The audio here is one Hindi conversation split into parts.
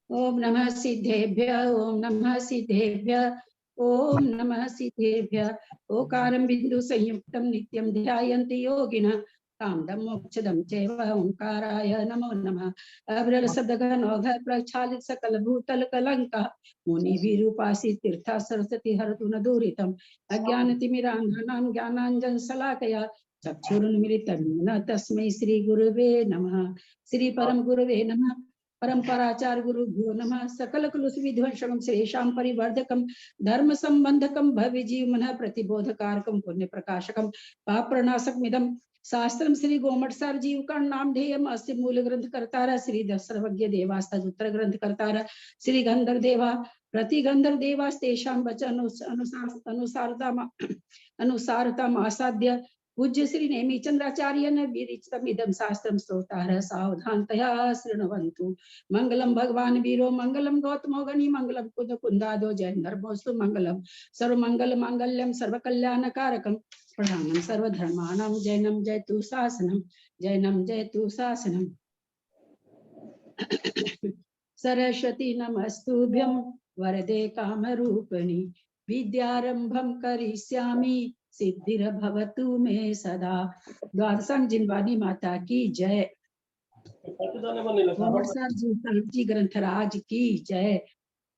ओम नमः सिद्धेभ्य ओम नमः सिद्धेभ्य ओम नमः सिद्धेभ्य। ओकारं बिंदु संयुक्तं नित्यं ध्यायन्ति योगिनः कामदं मोक्षदं चैव ओंकाराय नमो नमः। अभ्ररसदघनौघ प्रक्षालित सकल भूतल कलंकः मुनिभिरूपासि तीर्था सरस्वती हरतु न दूरितम् अज्ञानतिमिरान्धनां ज्ञानाञ्जन शलाकया चक्षुरुन्मिलितं येन तस्मै श्री गुरुवे नमः। श्री परम गुरुवे नमः। परंपराचार्य गुरुभ्यो नमः। सकल कुलुष विध्वंसकं श्रेषां परिवर्धकं धर्म संबंधकं भव्य जीवमनः प्रतिबोधकारकं पुण्य प्रकाशकं पाप प्रणाशकमिदं शास्त्रम श्री गोमट सार जीव का नाम ध्येयम अस्य मूल ग्रंथ करतारा श्री सर्वज्ञ देवास्तज उत्तर ग्रंथ करतारा श्री गंधर्व देवा प्रति गंधर्व देवास्तेषां वचन अनुसारता आसाद्य पूज्य श्री नेमि चंद्राचार्य ने विरचितम् इदं शास्त्रं श्रोतारः सावधानतया शृण्वन्तु। मंगलम भगवान वीरो मंगलम गौतमो गणि मंगलम कुंद कुंदादो जयंधर्मोस्तु मंगलम सर्वमंगल मांगल्यम सर्वकल्याणकारकम प्रधानम सर्वधर्माणां जैनम जयतु शासनम जैनम जयतु शासनम। सरस्वती नमस्तुभ्यं वरदे कामरूपिणि विद्यारंभं करिष्यामि सिद्धिर्भवतु मे सदा। द्वादशं जिनवानी माता की जय। जी ग्रंथराज की जय।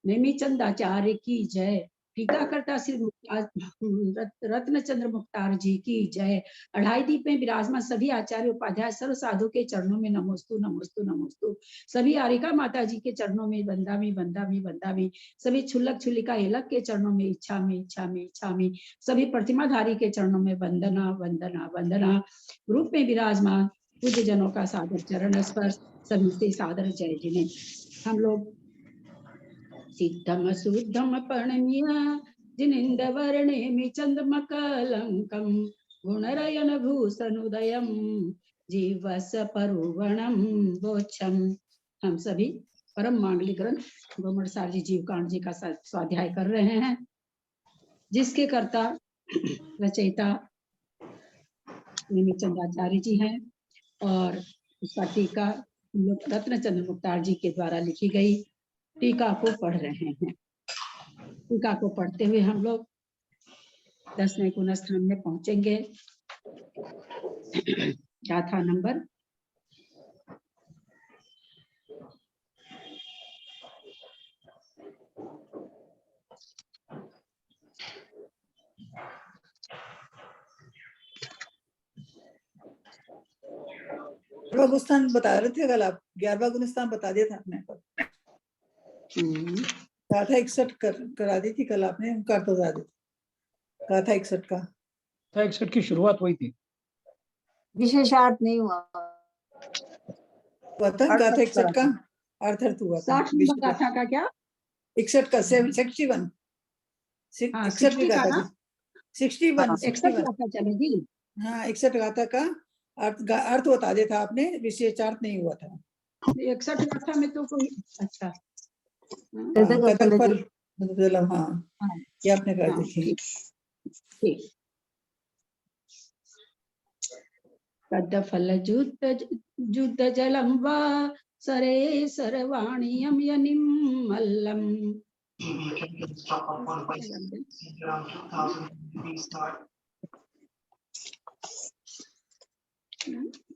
नेमिचंदाचार्य की जय। टीकाकर्ता श्री रत्नचंद्र मुख्तार जी की जय। अढ़ाई दीप में विराजमान सभी आचार्य उपाध्याय सर्व साधु के चरणों में नमोस्तु नमोस्तु नमोस्तु। सभी आरिका माता जी के चरणों में वंदामी वंदामी वंदामी। सभी छुल्लक छुल्लिका एलक के चरणों में इच्छा में इच्छा में इच्छा में। सभी प्रतिमाधारी के चरणों में वंदना वंदना वंदना। रूप में विराजमान पूज्य जनों का सादर चरण स्पर्श सभी से सादर जय जिन्हें। हम लोग सिद्धम शुद्धम प्रणम्य जिनिंदवर्णेमि चंद्रमकलंकं गुणरयन भूषणोदयं जीवस परुवणं बोच्छम। हम सभी परम मांगलिक ग्रंथ गोमट सार जी जीव कांड जी का स्वाध्याय कर रहे हैं, जिसके कर्ता रचयिता नेमिचंदाचार्य जी हैं और उसका टीका रत्नचंद्र मुख्तार जी के द्वारा लिखी गई टीका को पढ़ रहे हैं। टीका को पढ़ते हुए हम लोग 10वें गुण स्थान में पहुंचेंगे। गाथा नंबर 11वां गुणस्थान बता रहे थे कल आप। 11वां गुणस्थान बता दिया था आपने। गाथा 61 करा दी थी कल आपने। कर तो बता दी गाथा 61 का। गाथा 61 की शुरुआत हुई थी, विशेषार्थ नहीं हुआ था। गाथा 61 का अर्थ हुआ था। 60 नंबर गाथा का क्या? 61 का 61 61 का ना 61 गाथा चलेगी। हाँ 61 गाथा का अर्थ बता दिया था आपने, विशेषार्थ नहीं हुआ था। 61 गाथा में तो कोई अच्छा कदम पर मतलब हाँ ये आपने कर दी थी। ठीक। कद फल जुद्ध जलम वा सरे सर्वाणीयम यनिम मल्लम।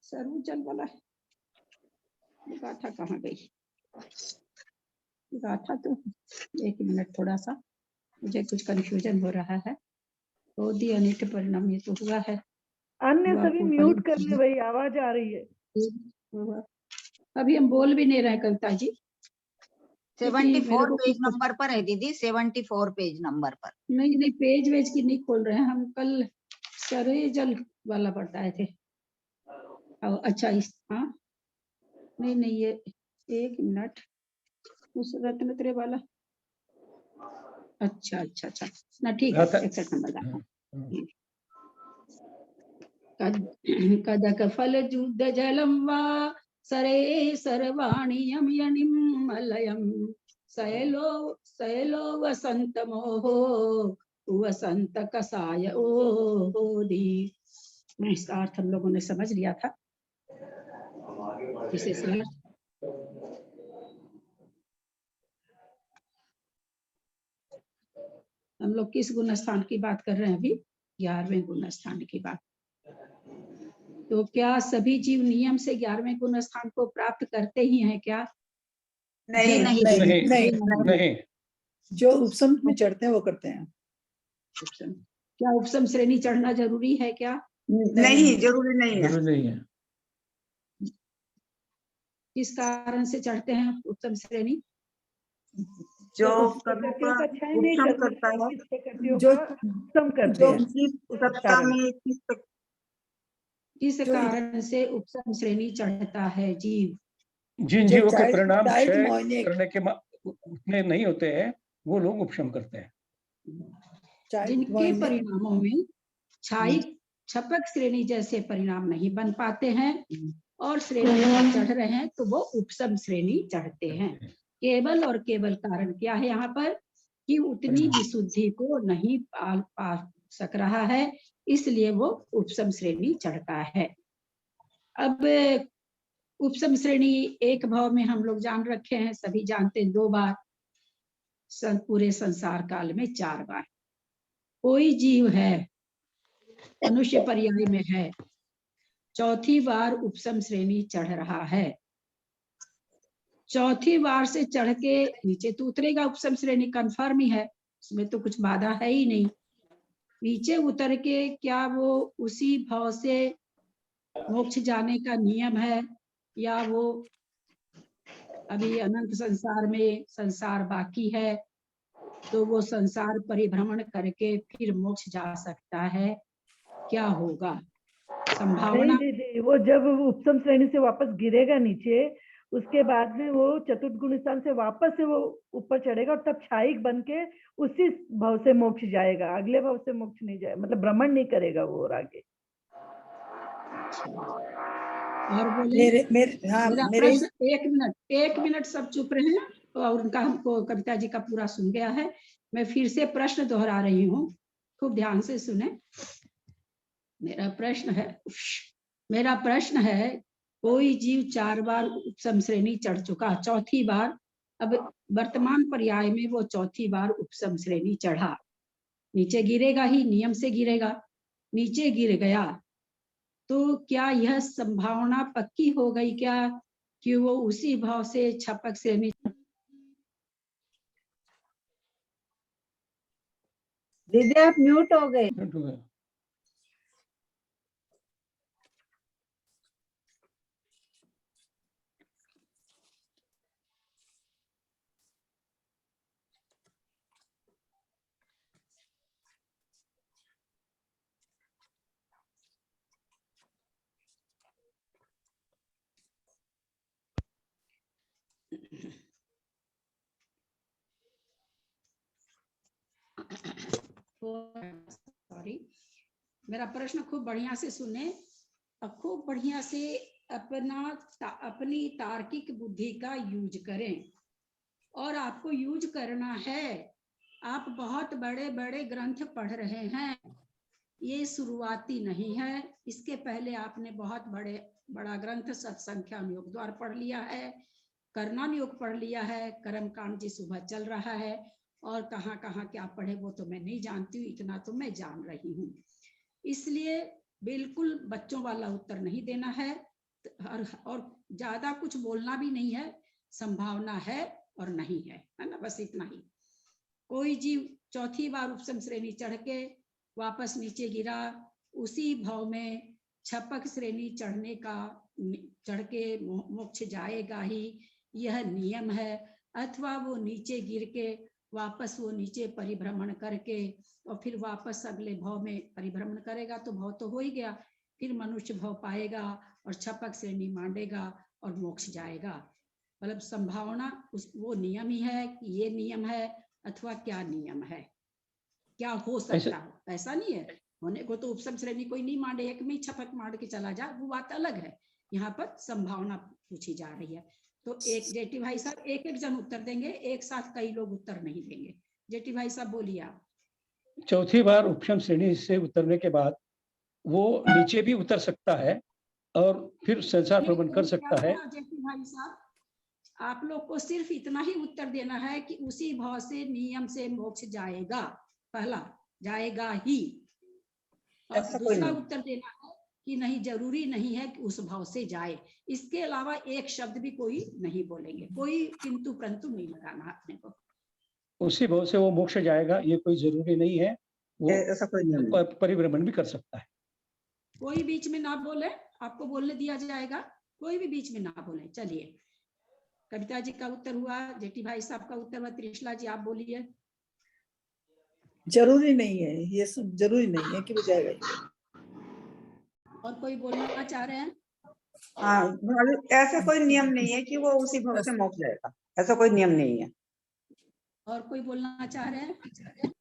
सर्वजल वाला है। गाथा कहाँ गई? गाथा तो 1 मिनट, थोड़ा सा मुझे कुछ कंफ्यूजन हो रहा है। तो अनिष्ट परिणाम ये तो हुआ है। अन्य सभी म्यूट कर ले भाई, आवाज आ रही है। अभी हम बोल भी नहीं रहे कविता जी। 74 पेज नंबर पर है दीदी, 74 पेज नंबर पर। नहीं पेज वेज की नहीं खोल रहे हैं हम। कल सरे जल वाला पढ़ाए थे। अच्छा हाँ नहीं ये 1 मिनट, उस रत्नत्रय वाला। अच्छा ना ठीक है। 61 नंबर गाथा। कदक फल जुद्ध जलम वा सरे सर्वाणीयम यनिम मलयम सैलो वसंत मोहो वसंत कसाय ओदी। इसका अर्थ हम लोगों ने समझ लिया था। हम लोग किस गुण स्थान की बात कर रहे हैं अभी? 11वें गुण स्थान की बात। तो क्या सभी जीव नियम से 11वें गुण स्थान को प्राप्त करते ही हैं क्या? जी नहीं। नहीं नहीं नहीं, नहीं, जो उपसम में चढ़ते हैं वो करते हैं। उपसम, क्या उपसम श्रेणी चढ़ना जरूरी है क्या? नहीं, जरूरी नहीं है। जरूरी नहीं है। किस कारण से चढ़ते हैं उपसम श्रेणी? जो प्रकृतियों का क्षय नहीं उपशम करते करता है, किस प्रकृतियों जो का सम करते जो हैं। किसी सत्ता कारण। में किस जो- कारण से उपसम श्रेणी चढ़ता है जीव? जिन जो जीवों के चाइल्ड परिणाम चाइल्ड क्षय मोइनिक करने के उतने नहीं होते हैं, वो लोग उपशम करते हैं। चाइल्ड जिनके मोइनिक परिणामों में क्षायिक छपक श्रेणी जैसे परिणाम नहीं बन पाते हैं और श्रेणी पर चढ़ रहे हैं तो वो उपसम श्रेणी चढ़ते हैं। केवल और केवल कारण क्या है यहाँ पर कि उतनी विशुद्धि को नहीं पा सक रहा है, इसलिए वो उपसम श्रेणी चढ़ता है। अब उपसम श्रेणी एक भाव में हम लोग जान रखे हैं, सभी जानते हैं 2 बार, पूरे संसार काल में 4 बार। कोई जीव है मनुष्य पर्याय में है, चौथी बार उपसम श्रेणी चढ़ रहा है। चौथी बार से चढ़ के नीचे तो उतरेगा, उपसम श्रेणी कन्फर्म ही है, उसमें तो कुछ बाधा है ही नहीं। नीचे उतर के क्या वो उसी भाव से मोक्ष जाने का नियम है, या वो अभी अनंत संसार में संसार बाकी है तो वो संसार परिभ्रमण करके फिर मोक्ष जा सकता है? क्या होगा संभावना? नहीं दीदी, वो जब उपसम श्रेणी से वापस गिरेगा नीचे, उसके बाद में वो चतुर्थ गुण स्थान से वापस से वो ऊपर चढ़ेगा और तब क्षायिक बन के उसी भाव से मोक्ष जाएगा, अगले भाव से मोक्ष नहीं जाएगा, मतलब भ्रमण नहीं करेगा वो और आगे। और बोले मेरे मेरे हाँ मेरा मेरे प्रश्न, 1 मिनट सब चुप रहे, और उनका हमको कविता जी का पूरा सुन गया है। मैं फिर से प्रश्न दोहरा रही हूँ, खूब ध्यान से सुने। मेरा प्रश्न है कोई जीव 4 बार उपसम श्रेणी चढ़ चुका, चौथी बार, अब वर्तमान पर्याय में वो चौथी बार उपसम श्रेणी चढ़ा, नीचे गिरेगा ही, नियम से गिरेगा, नीचे गिर गया तो क्या यह संभावना पक्की हो गई क्या कि वो उसी भाव से छपक श्रेणी? दीदी आप म्यूट हो गए। सॉरी, मेरा प्रश्न खूब बढ़िया से सुने और खूब बढ़िया से अपनी तार्किक बुद्धि का यूज करें। और आपको यूज करना है, आप बहुत बड़े बड़े ग्रंथ पढ़ रहे हैं, ये शुरुआती नहीं है, इसके पहले आपने बहुत बड़ा ग्रंथ सत्संख्याम योग द्वार पढ़ लिया है, कर्णाम योग पढ़ लिया है, कर्म कांड जी सुबह चल रहा है, और कहाँ कहाँ क्या पढ़े वो तो मैं नहीं जानती हूँ, इतना तो मैं जान रही हूँ। इसलिए बिल्कुल बच्चों वाला उत्तर नहीं देना है, और ज्यादा कुछ बोलना भी नहीं है, संभावना है और नहीं है ना, बस इतना ही। कोई जीव चौथी बार उपसम श्रेणी चढ़ के वापस नीचे गिरा, उसी भाव में छपक श्रेणी चढ़ के मोक्ष जाएगा ही, यह नियम है। अथवा वो नीचे गिर के वापस वो नीचे परिभ्रमण करके और फिर वापस अगले भाव में परिभ्रमण करेगा तो भाव तो हो ही गया, फिर मनुष्य भाव पाएगा और छपक श्रेणी मांडेगा और मोक्ष जाएगा। मतलब संभावना वो नियम ही है कि ये नियम है, अथवा क्या नियम है, क्या हो सकता हो, ऐसा नहीं है। होने को तो उपसम श्रेणी कोई नहीं मांडे, एक में छपक मांड के चला जा, वो बात अलग है। यहाँ पर संभावना पूछी जा रही है। तो एक जेठी भाई साहब एक जन उत्तर देंगे, एक साथ कई लोग उत्तर नहीं देंगे। जेठी भाई साहब बोलिए आप। चौथी बार उपशम श्रेणी से उतरने के बाद वो नीचे भी उतर सकता है और फिर संसार भ्रमण कर सकता है। जेठी भाई साहब, आप लोग को सिर्फ इतना ही उत्तर देना है कि उसी भाव से नियम से मोक्ष जाएगा, पहला जाएगा ही, और ऐसा कोई दूसरा नहीं। उत्तर देना है कि नहीं, जरूरी नहीं है कि उस भाव से जाए। इसके अलावा एक शब्द भी कोई नहीं बोलेंगे, कोई किंतु परंतु नहीं लगाना अपने को। उसी भाव से वो मोक्ष जाएगा, ये कोई जरूरी नहीं है, वो ऐसा कोई नियम नहीं। परिभ्रमण भी कर सकता है। कोई बीच में ना बोले, आपको बोलने दिया जाएगा, कोई भी बीच में ना बोले। चलिए, कविता जी का उत्तर हुआ, जेठी भाई साहब का उत्तर हुआ, त्रिशला जी आप बोलिए। जरूरी नहीं है, ये सब जरूरी नहीं है कि वो जाएगा ही। और कोई बोलना चाह रहे हैं? हाँ भाभी, ऐसा कोई नियम नहीं है कि वो उसी भाव से मोक्ष जाएगा, ऐसा कोई नियम नहीं है। और कोई बोलना चाह रहे हैं?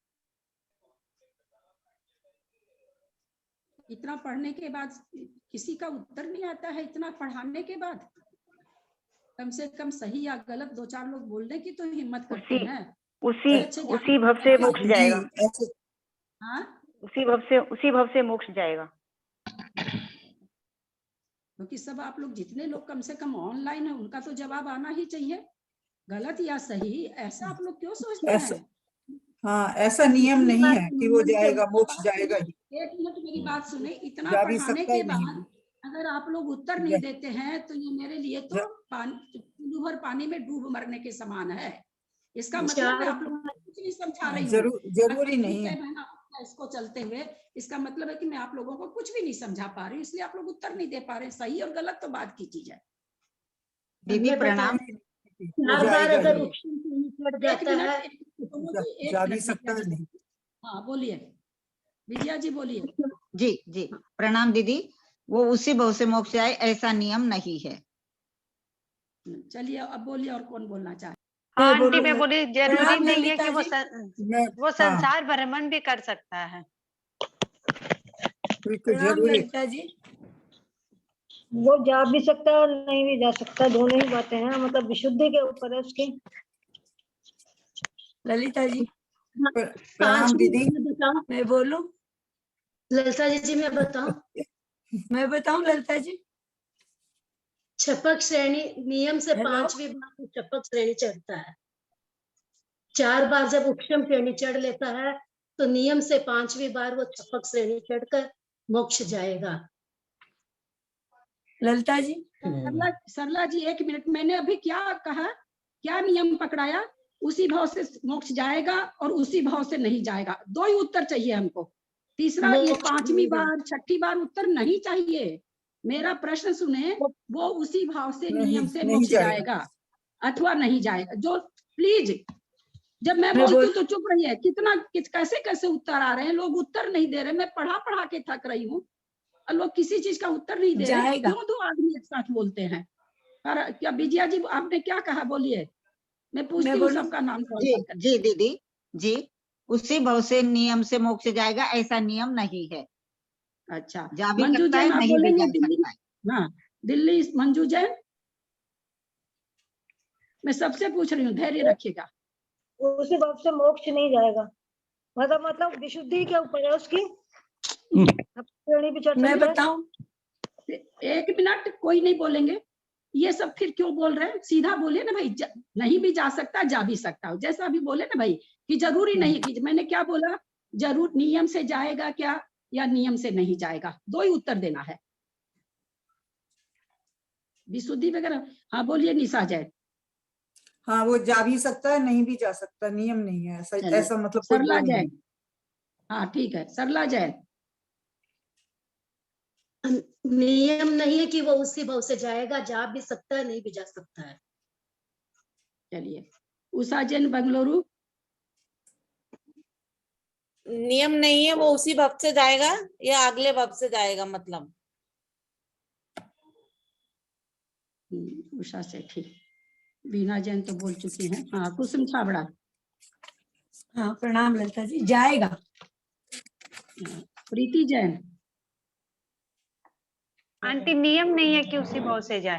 इतना पढ़ने के बाद किसी का उत्तर नहीं आता है, इतना पढ़ाने के बाद कम से कम सही या गलत दो चार लोग बोलने की तो हिम्मत करते हैं। उसी भव से मोक्ष जाएगा। ऐसे हाँ, उसी भव से मोक्ष जाएगा। क्योंकि सब आप लोग जितने लोग कम से कम ऑनलाइन है, उनका तो जवाब आना ही चाहिए, गलत या सही। ऐसा आप लोग क्यों सोचते ऐसा, हैं? हाँ, ऐसा नियम नहीं है कि वो जाएगा, मोक्ष जाएगा ही। एक मिनट मेरी बात सुने, इतना जा भी पढ़ाने सकता के है, नहीं बाद भी। अगर आप लोग उत्तर नहीं देते हैं तो ये मेरे लिए तो चुल्लू भर पानी में डूब मरने के समान है। इसका मतलब मैं आप लोगों को कुछ नहीं समझा रही हूँ। जरूरी नहीं है। इसको चलते हुए इसका मतलब है कि मैं आप लोगों को कुछ भी नहीं समझा पा रही हूँ, इसलिए आप लोग उत्तर नहीं दे पा रहे। सही और गलत तो बात की चीज है। दीदी प्रणाम। वो जाएगा ही। एक मिनट, जा भी सकता है, नहीं। हाँ बोलिए विजया जी, बोलिए। जी जी प्रणाम दीदी। वो उसी भाव से मोक्ष जाए ऐसा नियम नहीं है। चलिए अब बोलिए, और कौन बोलना चाहे? हाँ मैं आंटी, बोलूं? मैं बोली जरूरी प्रणाम नहीं है ललिता कि मैं- वो संसार भ्रमण भी कर सकता है। बिल्कुल जरूरी। वो जा भी सकता है और नहीं भी जा सकता, दोनों ही बातें हैं, मतलब विशुद्धि के ऊपर है उसकी। ललिता जी प्रणाम दीदी। मैं बोलूं? ललिता जी मैं बताऊं, मैं बताऊं ललिता जी? छपक श्रेणी नियम से हेलो? 5वीं बार वो छपक श्रेणी चढ़ता है। 4 बार जब उपशम श्रेणी चढ़ लेता है तो नियम से 5वीं बार वो छपक श्रेणी चढ़कर मोक्ष जाएगा। ललिता जी सरला जी एक मिनट, मैंने अभी क्या कहा, क्या नियम पकड़ाया? उसी भाव से मोक्ष जाएगा और उसी भाव से नहीं जाएगा। दो ही उत्तर चाहिए हमको। तीसरा ये 5वीं बार 6ठी बार उत्तर नहीं चाहिए। मेरा प्रश्न सुने, वो उसी भाव से नियम से नहीं मोक्ष जाएगा। जाएगा अथवा नहीं जाएगा। जो प्लीज, जब मैं बोलती हूँ तो चुप रहिए। कैसे कैसे उत्तर आ रहे हैं, लोग उत्तर नहीं दे रहे। मैं पढ़ा के थक रही हूँ और लोग किसी चीज का उत्तर नहीं दे रहे। क्यों दो आदमी एक साथ बोलते हैं? पर क्या विजया जी आपने क्या कहा, बोलिए। मैं पूछती हूँ सबका नाम। जी दीदी जी, उसी भाव से नियम से मोक्ष जाएगा ऐसा नियम नहीं है। अच्छा, जा भी मंजू सकता जैन है, आप नहीं भी बोलेंगे? जा दिल्ली, सकता है। हाँ दिल्ली मंजू जैन, मैं सबसे पूछ रही हूँ, धैर्य रखिएगा। उसी भाव से मोक्ष नहीं जाएगा, मतलब विशुद्धि के ऊपर है उसकी। श्रेणी भी चढ़ मैं सकता है। बताऊं? एक मिनट, कोई नहीं बोलेंगे। ये सब फिर क्यों बोल रहे हैं? सीधा बोलिए ना भाई, नहीं भी जा सकता, जा भी सकता हो, जैसा भी बोले ना भाई, कि जरूरी नहीं कि मैंने क्या बोला, जरूर नियम से जाएगा क्या या नियम से नहीं जाएगा, दो ही उत्तर देना है। विशुद्धि वगैरह, हाँ बोलिए निशा जैन। हाँ, वो जा भी सकता है, नहीं भी जा सकता, नियम नहीं है ऐसा। चलिए, ऐसा मतलब कोई सरला वो नहीं जैन, हाँ ठीक है, सरला जैन। नियम नहीं है कि वो उसी भाव से जाएगा, जा भी सकता है, नहीं भी जा सकता है। चलिए, उषा जैन बंगलुरु। नियम नहीं है, वो उसी वक्त से जाएगा या अगले वक्त से जाएगा, मतलब। उषा से ठीक। बीना जैन तो बोल चुकी हैं। हाँ कुसुम छाबड़ा। हाँ प्रणाम ललिता जी, जाएगा। प्रीति जैन। आंटी, नियम नहीं है कि उसी भाव से जाए।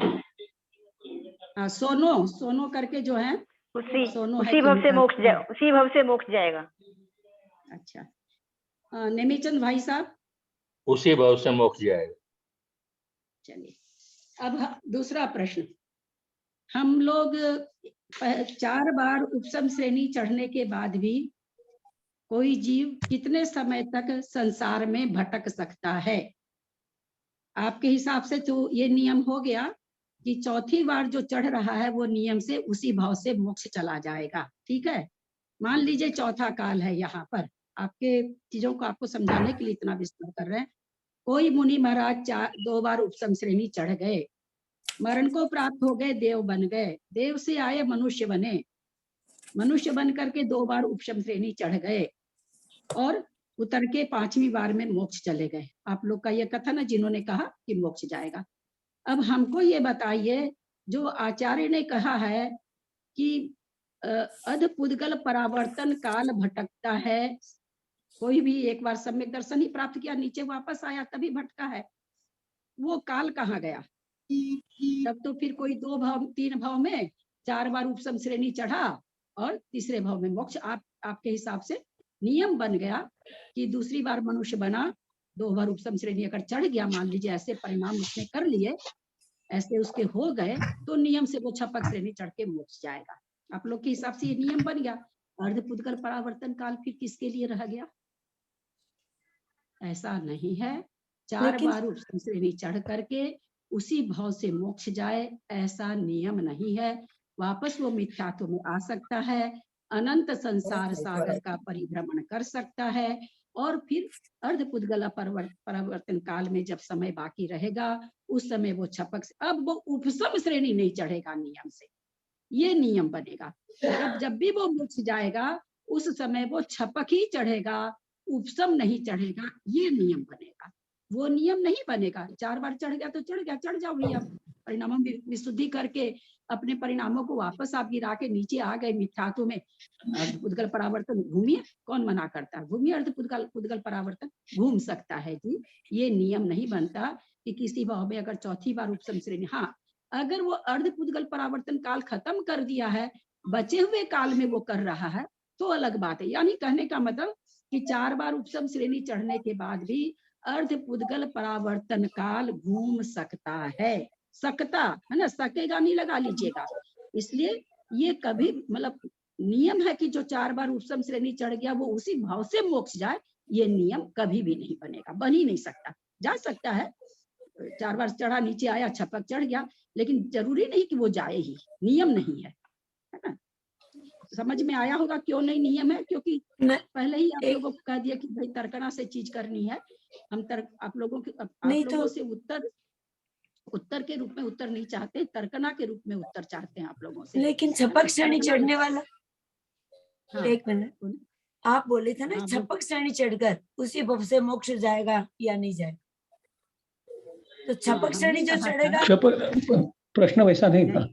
हाँ सोनो करके जो है, सोनो है उसी भाव से मोक्ष हाँ। उसी भाव से मोक्ष जाएगा। अच्छा, नेमीचंद भाई साहब। उसी भाव से मोक्ष जाएगा। चलिए, अब दूसरा प्रश्न। हम लोग 4 बार उपसम श्रेणी चढ़ने के बाद भी कोई जीव कितने समय तक संसार में भटक सकता है? आपके हिसाब से तो ये नियम हो गया कि चौथी बार जो चढ़ रहा है वो नियम से उसी भाव से मोक्ष चला जाएगा। ठीक है, मान लीजिए चौथा काल है, यहाँ पर आपके चीजों को आपको समझाने के लिए इतना विस्तार कर रहे हैं। कोई मुनि महाराज 2 बार उपसम श्रेणी चढ़ गए, मरण को प्राप्त हो गए, देव बन गए, देव से आए मनुष्य बने, मनुष्य बन करके 2 बार उपशम श्रेणी चढ़ गए और उतर के 5वीं बार में मोक्ष चले गए। आप लोग का ये कथन है जिन्होंने कहा कि मोक्ष जाएगा। अब हमको ये बताइए, जो आचार्य ने कहा है कि अधपुद्गल परावर्तन काल भटकता है, कोई भी एक बार सम्यक दर्शन ही प्राप्त किया, नीचे वापस आया तभी भटका है, वो काल कहाँ गया? तब तो फिर कोई 2 भाव 3 भाव में 4 बार उपसम श्रेणी चढ़ा और तीसरे भाव में मोक्ष। आपके हिसाब से नियम बन गया कि दूसरी बार मनुष्य बना, 2 बार उपसम श्रेणी अगर चढ़ गया, मान लीजिए ऐसे परिणाम उसने कर लिए, ऐसे उसके हो गए, तो नियम से वो छपक श्रेणी चढ़ के मोक्ष जाएगा। आप लोग के हिसाब से ये नियम बन गया। अर्धपुद्गल परावर्तन काल फिर किसके लिए रह गया? ऐसा नहीं है, 4 बार उपसम श्रेणी चढ़ करके उसी भाव से मोक्ष जाए, ऐसा नियम नहीं है। वापस वो मिथ्यात्व में आ सकता है, अनंत संसार सागर का परिभ्रमण कर सकता है, और फिर अर्धपुद्गल परावर्तन काल में जब समय बाकी रहेगा उस समय वो छपक से, अब वो उपसम श्रेणी नहीं चढ़ेगा नियम से, ये नियम बनेगा। जब भी वो मोक्ष जाएगा उस समय वो छपक ही चढ़ेगा, उपसम नहीं चढ़ेगा, ये नियम बनेगा। वो नियम नहीं बनेगा 4 बार चढ़ गया तो चढ़ गया, चढ़ जाओ भैया, परिणामों में विशुद्धि करके अपने परिणामों को वापस आप गिरा के नीचे आ गए मिथ्यात्व में। अर्धपुद्गल परावर्तन घूमिए, कौन मना करता है? घूमिए, अर्धपुद्गल परावर्तन घूम सकता है जी। ये नियम नहीं बनता कि किसी भाव में अगर चौथी बार उपसम श्रेणी, हाँ अगर वो अर्धपुद्गल परावर्तन काल खत्म कर दिया है, बचे हुए काल में वो कर रहा है तो अलग बात है। यानी कहने का मतलब कि 4 बार उपसम श्रेणी चढ़ने के बाद भी अर्धपुद्गल परावर्तन काल घूम सकता है, सकता है ना, सकेगा नहीं लगा लीजिएगा। इसलिए ये कभी मतलब नियम है कि जो 4 बार उपसम श्रेणी चढ़ गया वो उसी भाव से मोक्ष जाए, ये नियम कभी भी नहीं बनेगा, बन ही नहीं सकता। जा सकता है 4 बार चढ़ा, नीचे आया, छपक चढ़ गया, लेकिन जरूरी नहीं कि वो जाए ही, नियम नहीं है ना। समझ में आया होगा क्यों नहीं नियम है? क्योंकि पहले ही आप लोगों को कह दिया कि भाई तर्कना से चीज करनी है। हम आप लोगों से उत्तर के रूप में उत्तर नहीं चाहते, तर्कना के रूप में उत्तर चाहते हैं आप लोगों से। लेकिन छपक श्रेणी चढ़ने वाला, हाँ, एक मिनट, आप बोले थे ना छपक श्रेणी चढ़कर उसी भाव से मोक्ष जाएगा या नहीं जाएगा, तो छपक श्रेणी जो चढ़ेगा, प्रश्न वैसा नहीं था।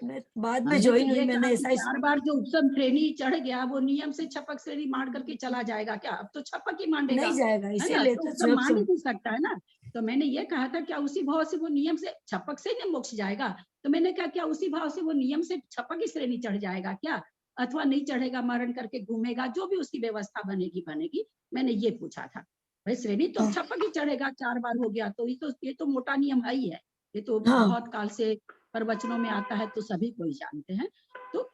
मैं बाद में ज्वाइन हुई, मैंने ऐसा 4 बार जो उपसम श्रेणी चढ़ गया वो नियम से छपक श्रेणी मान करके चला जाएगा क्या? अब तो छपक ही मांडेगा, नहीं जाएगा, इसीलिए तो मान ही नहीं सकता है ना। तो मैंने ये कहा था क्या उसी भाव से वो नियम से छपक से नहीं मोक्ष जाएगा? तो मैंने कहा क्या उसी भाव से वो नियम से छपक की श्रेणी चढ़ जाएगा क्या, अथवा नहीं चढ़ेगा, मरण करके घूमेगा, जो भी उसकी व्यवस्था बनेगी। मैंने ये पूछा था। भाई श्रेणी तो छपक ही चढ़ेगा, 4 बार हो गया तो ये तो मोटा नियम है ही है, ये तो बहुत काल से प्रवचनों में आता है, तो सभी कोई जानते हैं। तो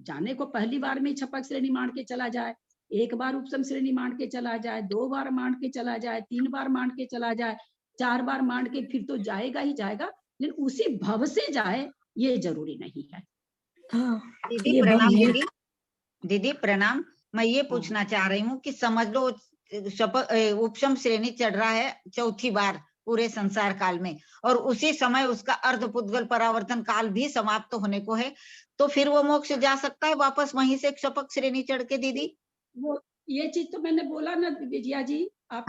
जाने को पहली बार में छपक श्रेणी मान के चला जाए, 1 बार उपसम श्रेणी मान के चला जाए, 2 बार मान के चला जाए, 3 बार मान के चला जाए, 4 बार मान के, फिर तो जाएगा ही जाएगा, लेकिन उसी भव से जाए ये जरूरी नहीं है। दीदी प्रणाम। दीदी प्रणाम, मैं ये पूछना चाह रही हूँ कि समझ लो उपशम श्रेणी चढ़ रहा है चौथी बार पूरे संसार काल में, और उसी समय उसका अर्धपुद्गल परावर्तन काल भी समाप्त होने को है, तो फिर वो मोक्ष जा सकता है वापस वहीं से छपक श्रेणी चढ़ के? दीदी वो ये चीज तो मैंने बोला ना विजया जी, हाँ,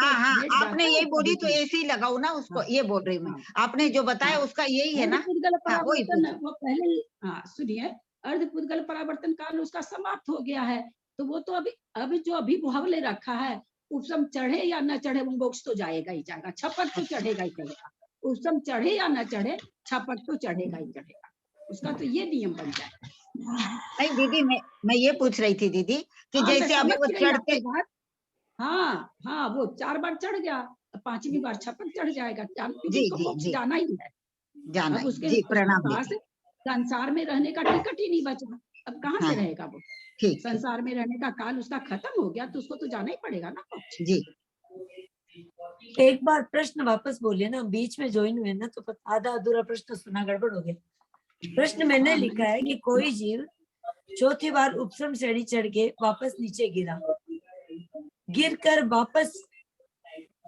आपने यही बोली तो ऐसे ही लगाओ ना उसको। ये बोल रही हूँ मैं, आपने जो बताया उसका यही है ना। वो पहले, हाँ सुनिए, अर्धपुद्गल परावर्तन काल उसका समाप्त हो गया है, तो वो तो अभी जो अभी भाव ले रखा है, उपसम चढ़े या न चढ़े वो मोक्ष तो जाएगा ही जाएगा, छपक तो चढ़ेगा ही चढ़ेगा। उपसम चढ़े या न चढ़े, छपक तो चढ़ेगा ही चढ़ेगा, उसका तो ये नियम बन जाएगा। नहीं दीदी, मैं ये पूछ रही थी दीदी कि जैसे अभी वो चढ़ते, हाँ वो 4 बार चढ़ गया, 5वीं बार छपक चढ़ जाएगा, जी जाना ही है, जाना। उसके प्रणाम, संसार में रहने का टिकट ही नहीं बचा, अब कहाँ हाँ। से रहेगा वो? ठीक। संसार में रहने का काल उसका खत्म हो गया तो उसको तो जाना ही पड़ेगा ना मोक्ष। जी। एक बार प्रश्न वापस बोलिए ना, बीच में ज्वाइन हुए ना तो आधा अधूरा प्रश्न सुना, गड़बड़ हो गया। प्रश्न मैंने हाँ, लिखा है कि कोई जीव चौथी बार उपसम श्रेणी चढ़ के वापस नीचे गिरा, गिर कर वापस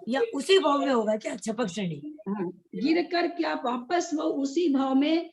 या उसी भाव में होगा क्या छपक श्रेणी? हाँ, गिर कर क्या वापस वो उसी भाव में,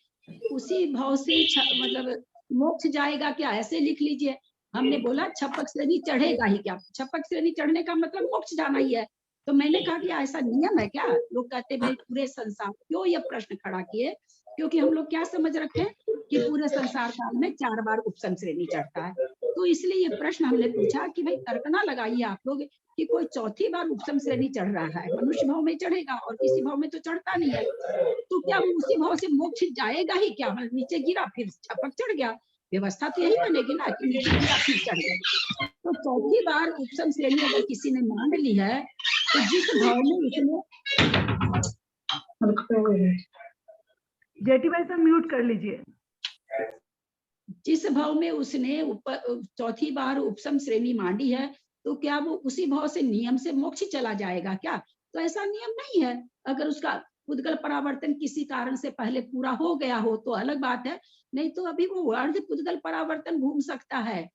उसी भाव से मतलब मोक्ष जाएगा क्या? ऐसे लिख लीजिए। हमने बोला छपक श्रेणी चढ़ेगा ही क्या? छपक श्रेणी चढ़ने का मतलब मोक्ष जाना ही है। तो मैंने कहा कि ऐसा नियम है क्या? लोग कहते भाई पूरे संसार, क्यों ये प्रश्न खड़ा किए? क्योंकि हम लोग क्या समझ रखे हैं कि पूरे संसार काल में 4 बार उपसम श्रेणी चढ़ता है, तो इसलिए ये प्रश्न हमने पूछा कि भाई तर्कना लगाइए आप लोग कि कोई चौथी बार उपसम श्रेणी चढ़ रहा है, मनुष्य भाव में चढ़ेगा और किसी भाव में तो चढ़ता नहीं है, तो क्या वो उसी भाव से मोक्ष जाएगा ही क्या? मतलब नीचे गिरा फिर छपक चढ़ गया, व्यवस्था तो यही बनेगी ना कि नीचे गिरा फिर चढ़ गया। तो चौथी बार उपसम श्रेणी अगर किसी ने मांग ली है तो जिस भाव में उसने, जेठी भाई साहब म्यूट कर लीजिए। जिस भाव में उसने चौथी बार उपसम श्रेणी मांगी है तो क्या वो उसी भाव से नियम से मोक्ष चला जाएगा क्या? तो ऐसा नियम नहीं है। अगर उसका पुद्गल परावर्तन किसी कारण से पहले पूरा हो गया हो तो अलग बात है, नहीं तो अभी वो अर्ध पुद्गल परावर्तन घूम सकता है।